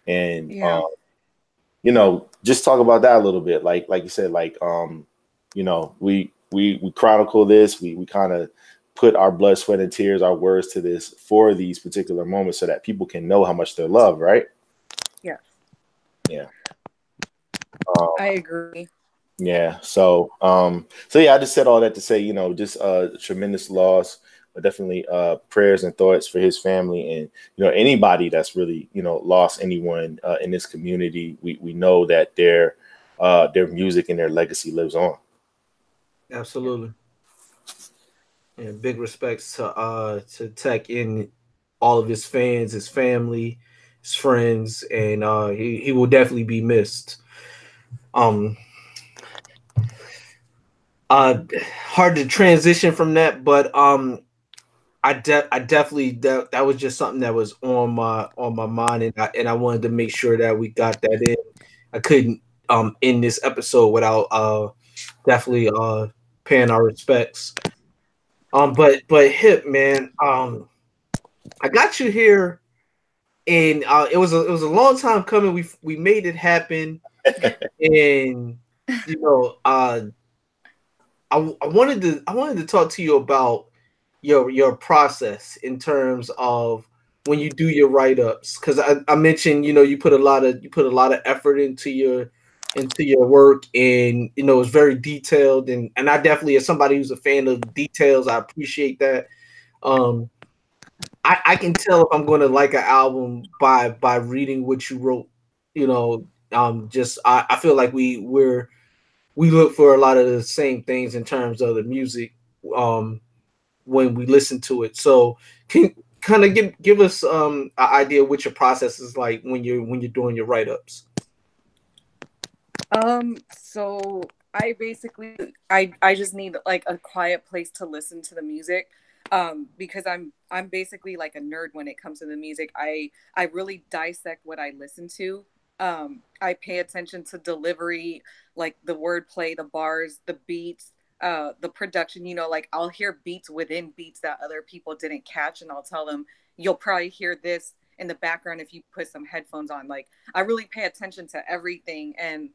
And you know, just talk about that a little bit. Like you said, like you know, we chronicle this, we kind of put our blood, sweat, and tears, our words to this for these particular moments so that people can know how much they're loved, right? Yeah. I agree. Yeah. So yeah, I just said all that to say, you know, just a tremendous loss, but definitely prayers and thoughts for his family, and you know, anybody that's really, you know, lost anyone in this community. We know that their music and their legacy lives on. Absolutely. And big respects to Tech and all of his fans, his family, his friends, and he will definitely be missed. Hard to transition from that, but I definitely that was just something that was on my mind, and I wanted to make sure that we got that in. I couldn't end this episode without definitely paying our respects. But Hip, man, I got you here, and it was a long time coming. We made it happen, and you know, I wanted to talk to you about your process in terms of when you do your write-ups, because I mentioned, you know, you put a lot of effort into your work, and you know, it's very detailed, and I definitely, as somebody who's a fan of details, I appreciate that. I can tell if I'm going to like an album by reading what you wrote. You know, just I feel like we look for a lot of the same things in terms of the music when we listen to it. So can kind of give us an idea of what your process is like when you're doing your write-ups. So I basically I just need like a quiet place to listen to the music. Because I'm basically like a nerd when it comes to the music. I really dissect what I listen to. I pay attention to delivery, like the wordplay, the bars, the beats, the production. You know, like I'll hear beats within beats that other people didn't catch, and I'll tell them, you'll probably hear this in the background if you put some headphones on. Like I really pay attention to everything, and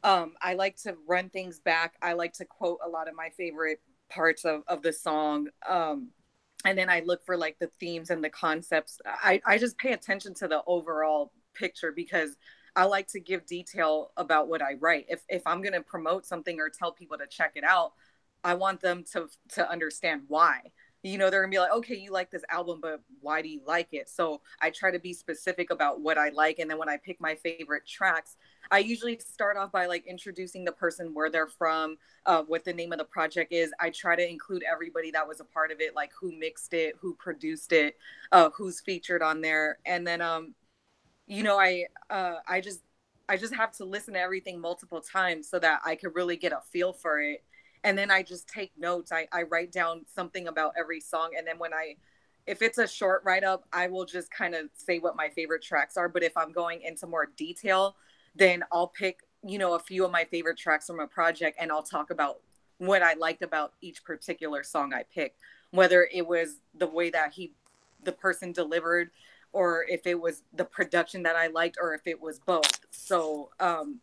I like to run things back. I like to quote a lot of my favorite parts of the song. And then I look for like the themes and the concepts. I just pay attention to the overall picture because I like to give detail about what I write. If I'm going to promote something or tell people to check it out, I want them to understand why. You know, they're gonna be like, okay, you like this album, but why do you like it? So I try to be specific about what I like. And then when I pick my favorite tracks, I usually start off by like introducing the person, where they're from, what the name of the project is. I try to include everybody that was a part of it, like who mixed it, who produced it, who's featured on there. And then, you know, I just have to listen to everything multiple times so that I could really get a feel for it. And then I just take notes. I write down something about every song. And then if it's a short write-up, I will just kind of say what my favorite tracks are. But if I'm going into more detail, then I'll pick, you know, a few of my favorite tracks from a project, and I'll talk about what I liked about each particular song I picked, whether it was the way that the person delivered, or if it was the production that I liked, or if it was both. So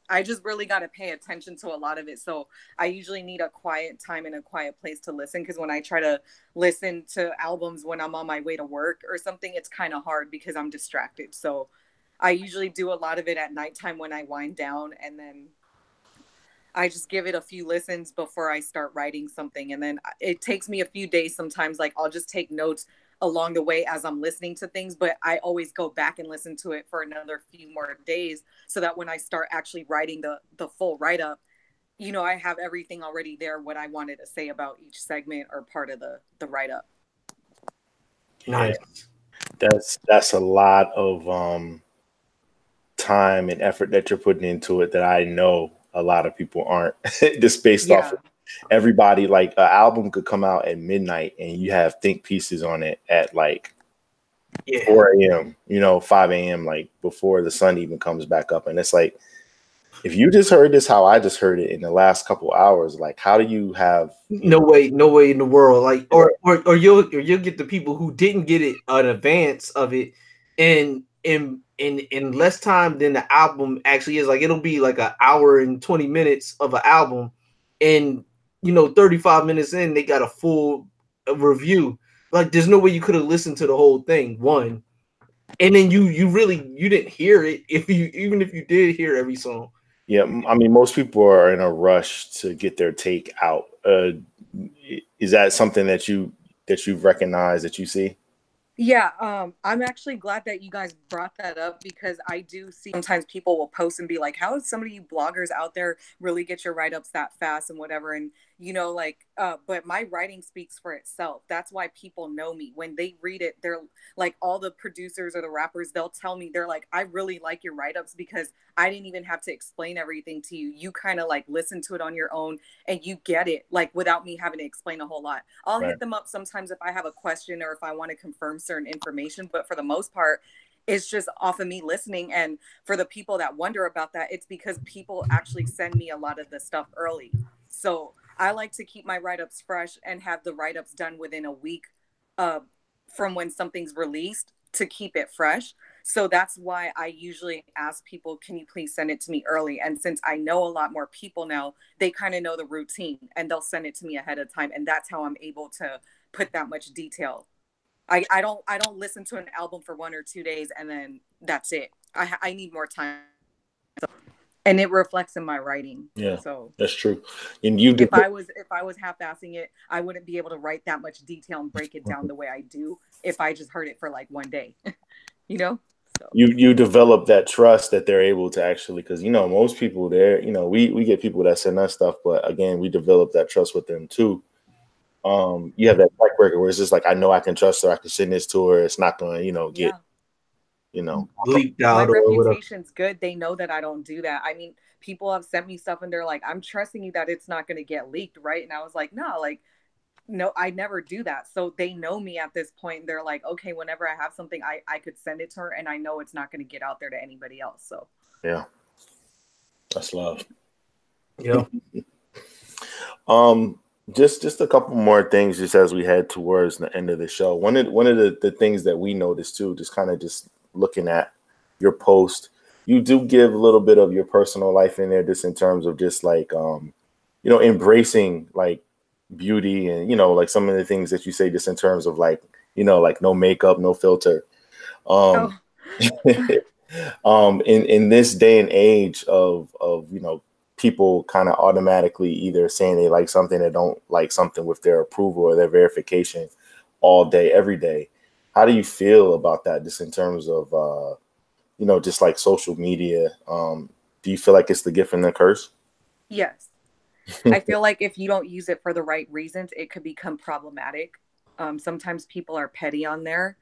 I just really got to pay attention to a lot of it. So I usually need a quiet time and a quiet place to listen, because when I try to listen to albums when I'm on my way to work or something, it's kind of hard because I'm distracted. So I usually do a lot of it at nighttime when I wind down, and then I just give it a few listens before I start writing something. And then it takes me a few days sometimes. Like I'll just take notes along the way as I'm listening to things, but I always go back and listen to it for another few more days, so that when I start actually writing the full write-up, you know, I have everything already there, what I wanted to say about each segment or part of the write-up. Nice. That's a lot of time and effort that you're putting into it that I know a lot of people aren't. Just based off of everybody. Like an album could come out at midnight and you have think pieces on it at like Yeah. 4 a.m., you know, 5 a.m., like before the sun even comes back up. And it's like, if you just heard this how I just heard it in the last couple hours, like how do you have no way in the world, like or you'll get the people who didn't get it in advance of it in less time than the album actually is. Like it'll be like an hour and 20 minutes of an album, and you know 35 minutes in they got a full review. Like there's no way you could have listened to the whole thing, one, and then you didn't hear it even if you did hear every song. Yeah, I mean, most people are in a rush to get their take out. Is that something that you've recognized, that you see? Yeah, I'm actually glad that you guys brought that up, because I do see sometimes people will post and be like, how is some of you bloggers out there really get your write-ups that fast and whatever? And, you know, like, but my writing speaks for itself. That's why people know me. When they read it, they're like, all the producers or the rappers, they'll tell me, they're like, I really like your write-ups because I didn't even have to explain everything to you. You kind of like listen to it on your own and you get it like without me having to explain a whole lot. I'll hit them up sometimes if I have a question or if I want to confirm certain information, but for the most part, it's just off of me listening. And for the people that wonder about that, it's because people actually send me a lot of the stuff early. So I like to keep my write-ups fresh and have the write-ups done within a week from when something's released, to keep it fresh. So that's why I usually ask people, can you please send it to me early? And since I know a lot more people now, they kind of know the routine and they'll send it to me ahead of time. And that's how I'm able to put that much detail. I don't listen to an album for 1 or 2 days and then that's it. I need more time. And it reflects in my writing. Yeah, so that's true. And if I was half-assing it, I wouldn't be able to write that much detail and break it down the way I do if I just heard it for like 1 day. You know? So you develop that trust that they're able to actually, because you know most people there, you know, we get people that send us stuff, but again, we develop that trust with them too. You have that track record where it's just like, I know I can trust her, I can send this to her, it's not going to, you know, get leaked out. My or reputation's good. They know that I don't do that. I mean, people have sent me stuff and they're like, I'm trusting you that it's not going to get leaked, right? And I was like, no, I never do that. So they know me at this point. They're like, okay, whenever I have something, I could send it to her and I know it's not going to get out there to anybody else. So yeah, that's love. Yeah. Just a couple more things just as we head towards the end of the show. One of the things that we noticed too, just kind of just looking at your post, you do give a little bit of your personal life in there, just in terms of just like you know, embracing like beauty and, you know, like some of the things that you say just in terms of like, you know, like no makeup, no filter. In this day and age of you know, people kind of automatically either saying they like something or don't like something with their approval or their verification all day, every day. How do you feel about that, just in terms of, you know, just like social media? Do you feel like it's the gift and the curse? Yes. I feel like if you don't use it for the right reasons, it could become problematic. Sometimes people are petty on there.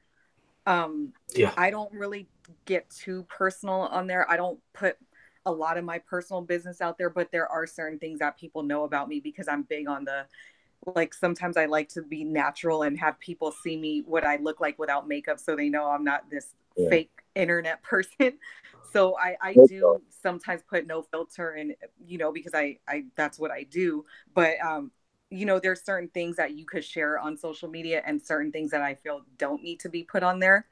I don't really get too personal on there. I don't put a lot of my personal business out there, but there are certain things that people know about me because I'm big on the, like, sometimes I like to be natural and have people see me what I look like without makeup, so they know I'm not this fake internet person. So I do sometimes put no filter in, you know, because I that's what I do. But you know, there's certain things that you could share on social media and certain things that I feel don't need to be put on there.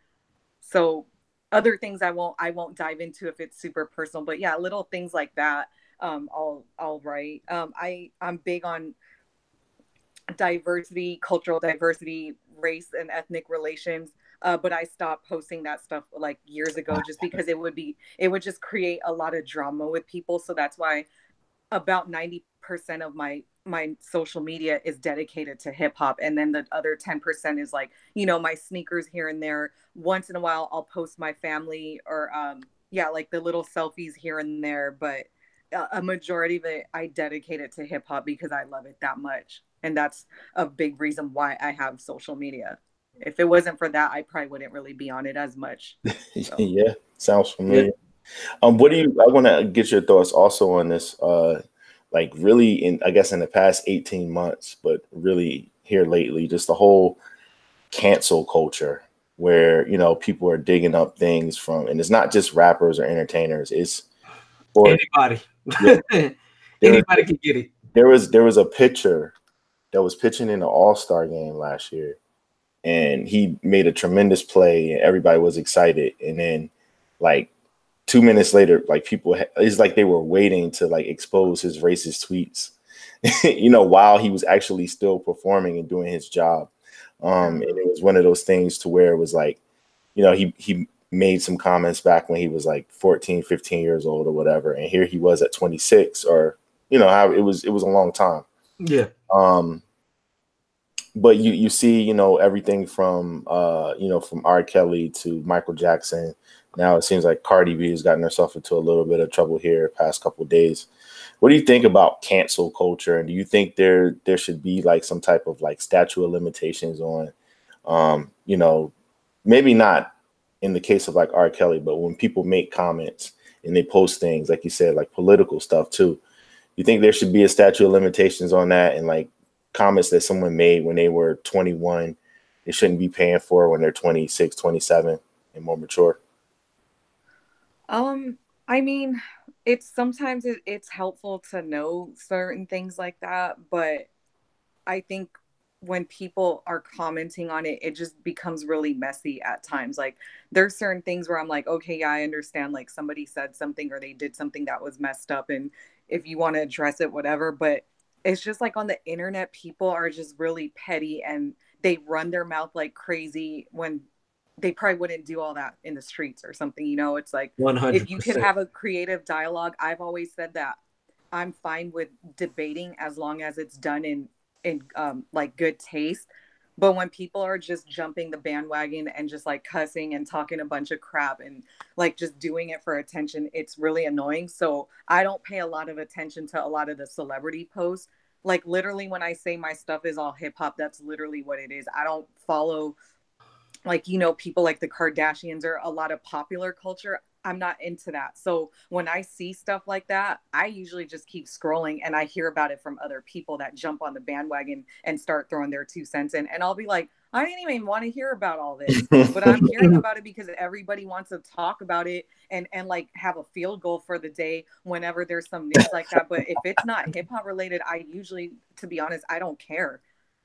So other things I won't dive into if it's super personal, but yeah, little things like that. I'll write. I'm big on diversity, cultural diversity, race and ethnic relations. But I stopped posting that stuff like years ago, just because it would just create a lot of drama with people. So that's why about 90% of my social media is dedicated to hip hop. And then the other 10% is like, you know, my sneakers here and there. Once in a while, I'll post my family or, like the little selfies here and there. But a majority of it, I dedicate it to hip hop because I love it that much. And that's a big reason why I have social media. If it wasn't for that, I probably wouldn't really be on it as much. So. Yeah, sounds familiar. I want to get your thoughts also on this, like really I guess in the past 18 months, but really here lately, just the whole cancel culture. where, you know, people are digging up things from, and it's not just rappers or entertainers, it's or anybody. Yeah, Anybody can get it. There was a pitcher that was pitching in the All-Star game last year, and he made a tremendous play and everybody was excited. And then like 2 minutes later, like it's like they were waiting to like expose his racist tweets, you know, while he was actually still performing and doing his job. And it was one of those things to where it was like, you know, he made some comments back when he was like 14, 15 years old or whatever. And here he was at 26, or, you know, how it was a long time. Yeah. But you see, you know, everything from, you know, from R. Kelly to Michael Jackson. Now it seems like Cardi B has gotten herself into a little bit of trouble here past couple of days. What do you think about cancel culture? And do you think there should be like some type of like statute of limitations on, you know, maybe not in the case of like R. Kelly, but when people make comments and they post things, like you said, like political stuff too, you think there should be a statute of limitations on that, and like comments that someone made when they were 21, they shouldn't be paying for when they're 26, 27 and more mature? I mean, it's helpful to know certain things like that, but I think when people are commenting on it, it just becomes really messy at times. Like there's certain things where I'm like, okay, yeah, I understand, like somebody said something or they did something that was messed up, and if you want to address it, whatever. But it's just like on the internet, people are just really petty and they run their mouth like crazy when they probably wouldn't do all that in the streets or something. You know, it's like 100%. If you could have a creative dialogue, I've always said that I'm fine with debating as long as it's done in like good taste. But when people are just jumping the bandwagon and just like cussing and talking a bunch of crap and like just doing it for attention, it's really annoying. So I don't pay a lot of attention to a lot of the celebrity posts. Like literally when I say my stuff is all hip hop, that's literally what it is. I don't follow like, you know, people like the Kardashians or a lot of popular culture. I'm not into that. So when I see stuff like that, I usually just keep scrolling and I hear about it from other people that jump on the bandwagon and start throwing their 2 cents in. And I'll be like, I didn't even want to hear about all this, but I'm hearing about it because everybody wants to talk about it and like have a field goal for the day whenever there's some news like that. But if it's not hip hop related, I usually, to be honest, I don't care.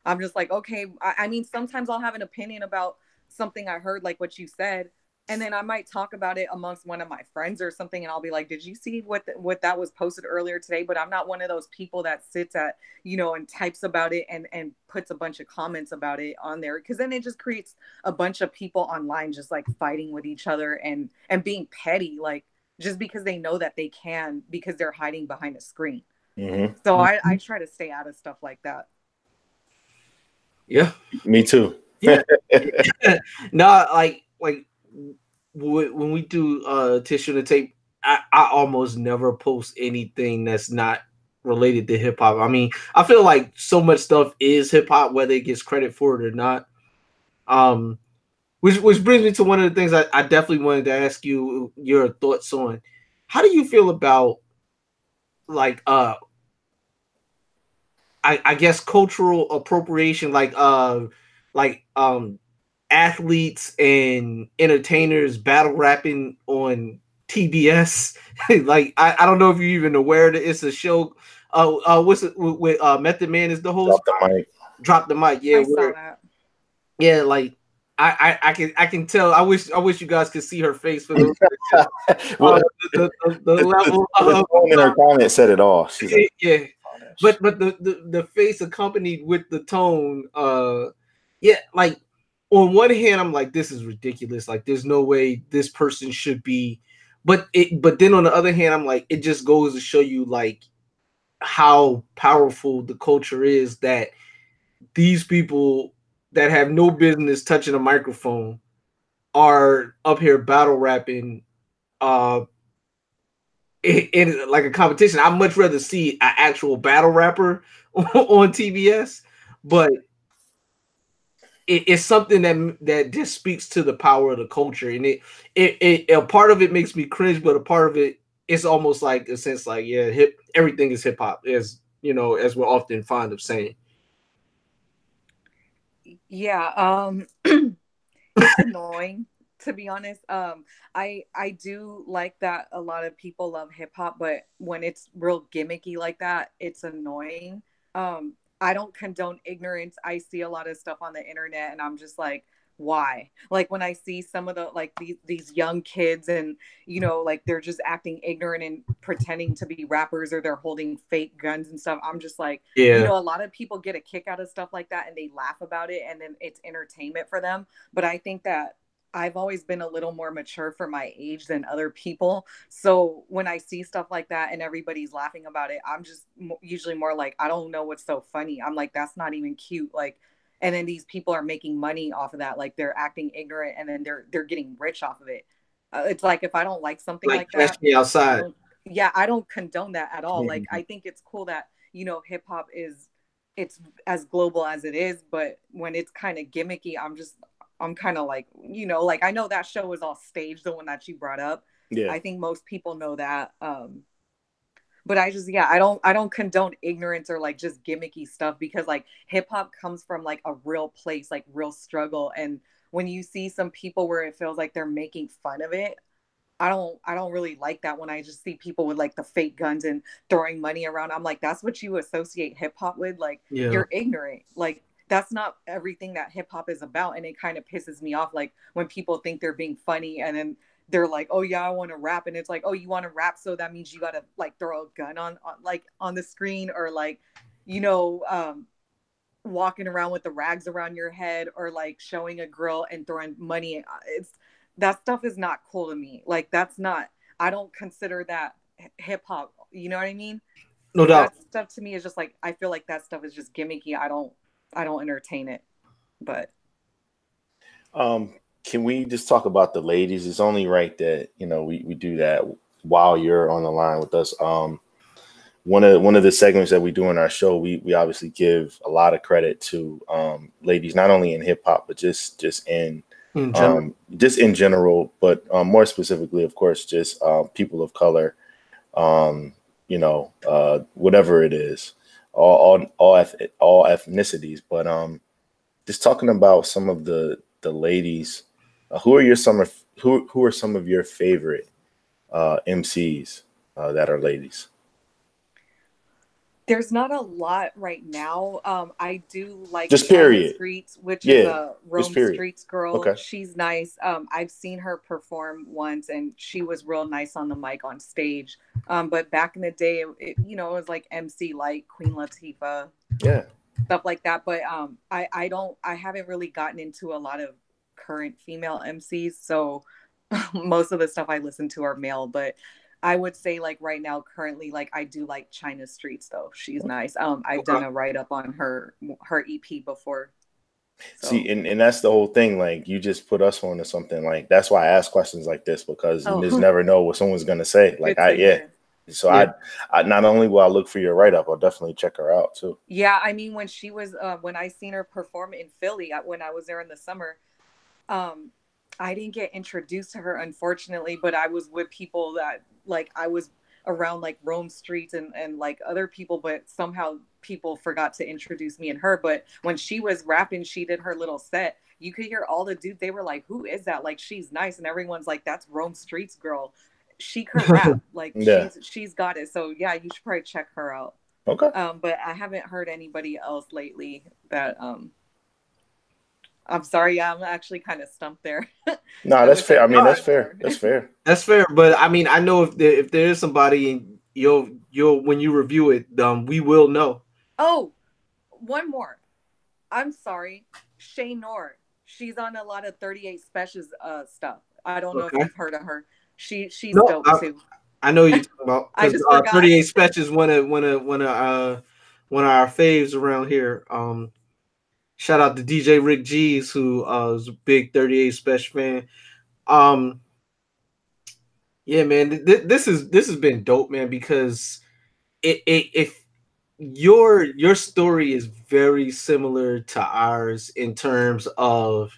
I'm just like, okay. I mean, sometimes I'll have an opinion about something I heard, like what you said, and then I might talk about it amongst one of my friends or something, and I'll be like, did you see what that was posted earlier today? But I'm not one of those people that sits at, you know, and types about it and puts a bunch of comments about it on there, because then it just creates a bunch of people online just like fighting with each other and being petty, like just because they know that they can, because they're hiding behind a screen. So I try to stay out of stuff like that. Yeah, me too. Yeah. No, like when we do tissue to tape, I almost never post anything that's not related to hip hop. I mean, I feel like so much stuff is hip hop, whether it gets credit for it or not. Which brings me to one of the things I definitely wanted to ask you your thoughts on. How do you feel about like I guess cultural appropriation, like athletes and entertainers battle rapping on TBS? Like I don't know if you're even aware that it's a show. What's it with Method Man is the host? Drop the mic. Yeah, I saw that. Yeah, like I can tell. I wish you guys could see her face for those. Well, the level of in her comment said it all. She's like, yeah. But the face accompanied with the tone, yeah, like on one hand, I'm like, this is ridiculous. Like, there's no way this person should be, but then on the other hand, I'm like, it just goes to show you like how powerful the culture is, that these people that have no business touching a microphone are up here battle rapping in like a competition. I'd much rather see an actual battle rapper on TBS, but it's something that just speaks to the power of the culture, and it a part of it makes me cringe, but a part of it's almost like a sense like, yeah, everything is hip hop, as you know, as we're often fond of saying. Yeah, it's annoying, to be honest. I do like that a lot of people love hip hop, but when it's real gimmicky like that, it's annoying. I don't condone ignorance. I see a lot of stuff on the internet and I'm just like, why? Like when I see some of the like these young kids and like they're just acting ignorant and pretending to be rappers or they're holding fake guns and stuff. I'm just like, yeah. A lot of people get a kick out of stuff like that and they laugh about it and then it's entertainment for them. But I think that I've always been a little more mature for my age than other people. So when I see stuff like that and everybody's laughing about it, I'm just usually more like, I don't know what's so funny. I'm like, that's not even cute. Like, and then these people are making money off of that. Like they're acting ignorant and then they're getting rich off of it. It's like, if I don't like something like that, outside. I don't condone that at all. Like, I think it's cool that, hip hop it's as global as it is, but when it's kind of gimmicky, I'm kind of like, like I know that show was all staged, the one that you brought up. Yeah. I think most people know that. But I just, I don't condone ignorance or like just gimmicky stuff because like hip hop comes from like a real place, like real struggle. And when you see some people where it feels like they're making fun of it, I don't really like that when I just see people with like the fake guns and throwing money around. I'm like, that's what you associate hip hop with. Like, you're ignorant. Like, that's not everything that hip hop is about. And it kind of pisses me off. Like when people think they're being funny and then they're like, oh yeah, I want to rap. And it's like, oh, you want to rap. So that means you got to like throw a gun on the screen or like, walking around with the rags around your head or like showing a grill and throwing money. That stuff is not cool to me. Like I don't consider that hip hop. You know what I mean? No doubt. That stuff to me is just like, I feel like that stuff is just gimmicky. I don't entertain it, but. Can we just talk about the ladies? It's only right that, we do that while you're on the line with us. One of the segments that we do in our show, we obviously give a lot of credit to ladies, not only in hip hop, but just in general, but more specifically, of course, just people of color, whatever it is, all ethnicities. But just talking about some of the ladies, who are some of your favorite MCs that are ladies? There's not a lot right now. I do like just period Streets, which is a Rome Streets girl. Okay. She's nice. I've seen her perform once, and she was real nice on the mic on stage. But back in the day, it was like MC Light, Queen Latifah, stuff like that. But I haven't really gotten into a lot of current female MCs, so most of the stuff I listen to are male. But I would say like right now, currently, like I do like China Streets though. She's nice. I've done a write up on her EP before. So. See, and that's the whole thing. Like you just put us on to something. Like that's why I ask questions like this, because you just never know what someone's gonna say. Like So I not only will I look for your write up, I'll definitely check her out too. Yeah, I mean when she was when I seen her perform in Philly when I was there in the summer. I didn't get introduced to her, unfortunately, but I was with people that like I was around like Rome Streets and like other people, but somehow people forgot to introduce me and her. But when she was rapping, she did her little set. You could hear all the dudes. They were like, "Who is that? Like, she's nice," and everyone's like, "That's Rome Streets girl. She can rap. Like, she's got it." So yeah, you should probably check her out. Okay. But I haven't heard anybody else lately that I'm sorry, I'm actually kind of stumped there. No, that's fair. I mean, that's fair. That's fair. That's fair. But I mean, I know if there is somebody, you'll when you review it, we will know. Oh, one more. I'm sorry, Shay Noor. She's on a lot of 38 Specials stuff. I don't know if you've heard of her. She's dope too. I know you're talking about. I just forgot. 38 Specials, one of our faves around here. Shout out to DJ Rick G's, who is a big 38 Special fan. Yeah, man, this has been dope, man, because if your story is very similar to ours in terms of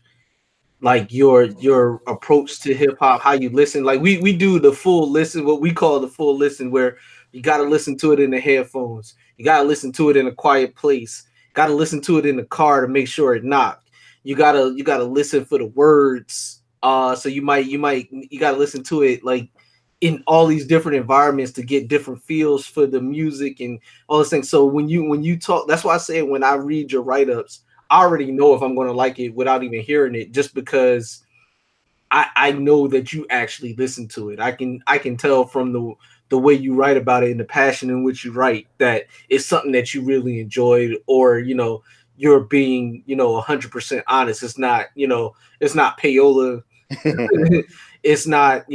like your approach to hip hop, how you listen. Like we do the full listen, what we call the full listen, where you got to listen to it in the headphones, you got to listen to it in a quiet place. Got to listen to it in the car to make sure it knocked. you gotta listen for the words. So you gotta listen to it like in all these different environments to get different feels for the music and all those things. So when you talk, that's why I say when I read your write-ups, I already know if I'm going to like it without even hearing it, just because I know that you actually listen to it. I can tell from the way you write about it and the passion in which you write that it's something that you really enjoyed, or you're being 100% honest. It's not it's not payola. It's not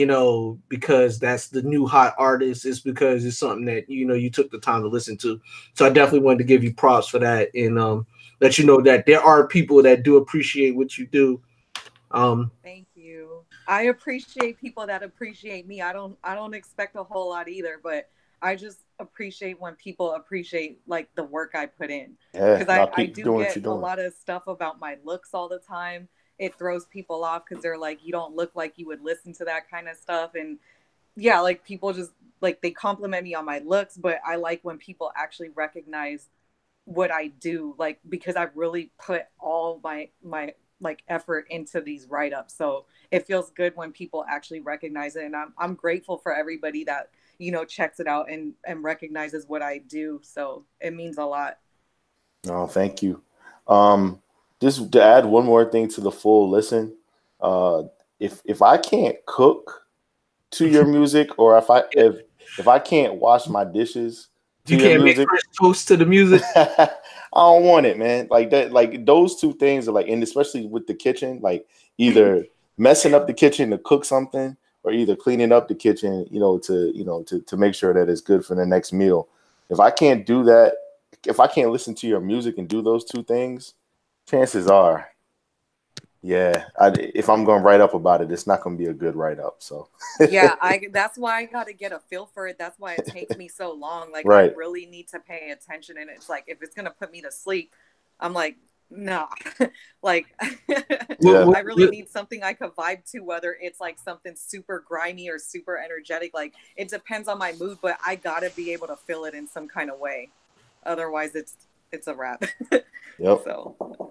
because that's the new hot artist. It's because it's something that you took the time to listen to. So I definitely wanted to give you props for that, and let you know that there are people that do appreciate what you do. Thank you. I appreciate people that appreciate me. I don't expect a whole lot either, but I just appreciate when people appreciate like the work I put in. Yeah, because I do get a lot of stuff about my looks all the time. It throws people off because they're like, you don't look like you would listen to that kind of stuff. And yeah, like people just like, they compliment me on my looks, but I like when people actually recognize what I do, like, because I've really put all my like effort into these write-ups. So it feels good when people actually recognize it. And I'm grateful for everybody that, checks it out and recognizes what I do. So it means a lot. Oh, thank you. Just to add one more thing to the full listen, if I can't cook to your music, or if I can't wash my dishes to you your can't music, make French toast to the music. I don't want it, man. Like that, like those two things are like, and especially with the kitchen, like either messing up the kitchen to cook something, or either cleaning up the kitchen, to make sure that it's good for the next meal. If I can't do that, if I can't listen to your music and do those two things, chances are, yeah, if I'm going to write up about it, it's not going to be a good write up. So yeah, that's why I got to get a feel for it. That's why it takes me so long. Like right. I really need to pay attention, and it's like if it's going to put me to sleep, I'm like, no. Like Yeah. I really need something I could vibe to, whether it's like something super grimy or super energetic. Like it depends on my mood, but I got to be able to feel it in some kind of way. Otherwise it's a wrap. Yep.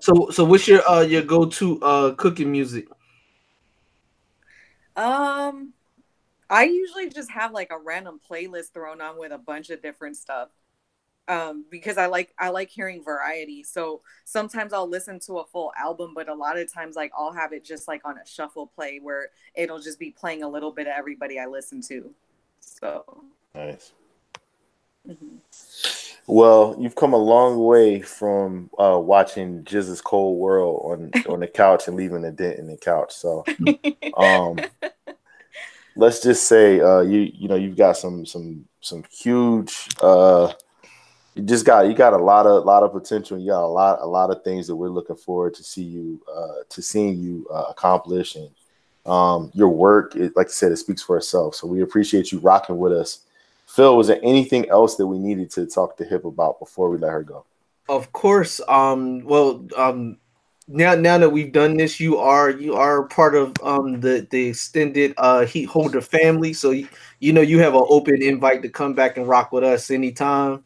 So what's your go-to cooking music? I usually just have like a random playlist thrown on with a bunch of different stuff. Because I like hearing variety. So sometimes I'll listen to a full album, but a lot of times like I'll have it just like on a shuffle play where it'll just be playing a little bit of everybody I listen to. So nice. Mm-hmm. Well, you've come a long way from watching Jizz's Cold World on the couch and leaving a dent in the couch. So let's just say you've got some huge you got a lot of potential. You got a lot of things that we're looking forward to seeing you accomplish, and your work, like I said, it speaks for itself. So we appreciate you rocking with us. Phil, was there anything else that we needed to talk to Hip about before we let her go? Of course. Well, now that we've done this, you are part of the extended HeatHolderz family. So you have an open invite to come back and rock with us anytime.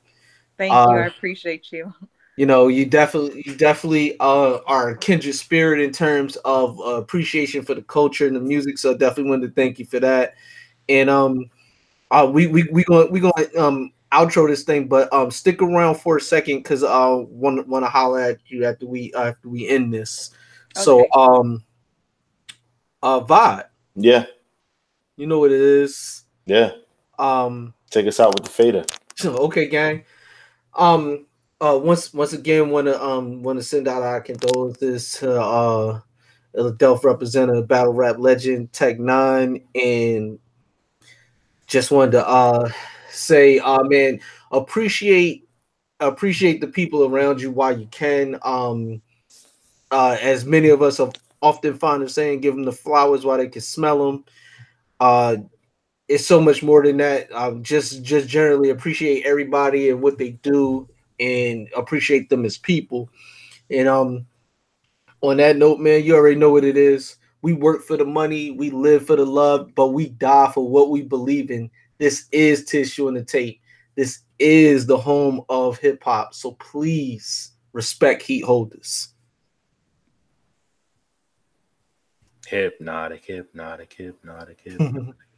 Thank you. I appreciate you. You definitely are a kindred spirit in terms of appreciation for the culture and the music. So I definitely wanted to thank you for that. And we gonna outro this thing, but stick around for a second because want to holler at you after we end this. Okay. So Vod. Yeah. You know what it is. Yeah. Take us out with the fader. Okay, gang. Once again want to send out our condolences to Philadelphia representative, battle rap legend Tech 9, and just wanted to say, man, appreciate the people around you while you can. As many of us have often fond of saying, give them the flowers while they can smell them. It's so much more than that. Just generally appreciate everybody and what they do, and appreciate them as people. And on that note, man, you already know what it is. We work for the money, we live for the love, but we die for what we believe in. This is Tissue and the Tape. This is the home of hip hop. So please respect HeatHolderz. Hypnotik.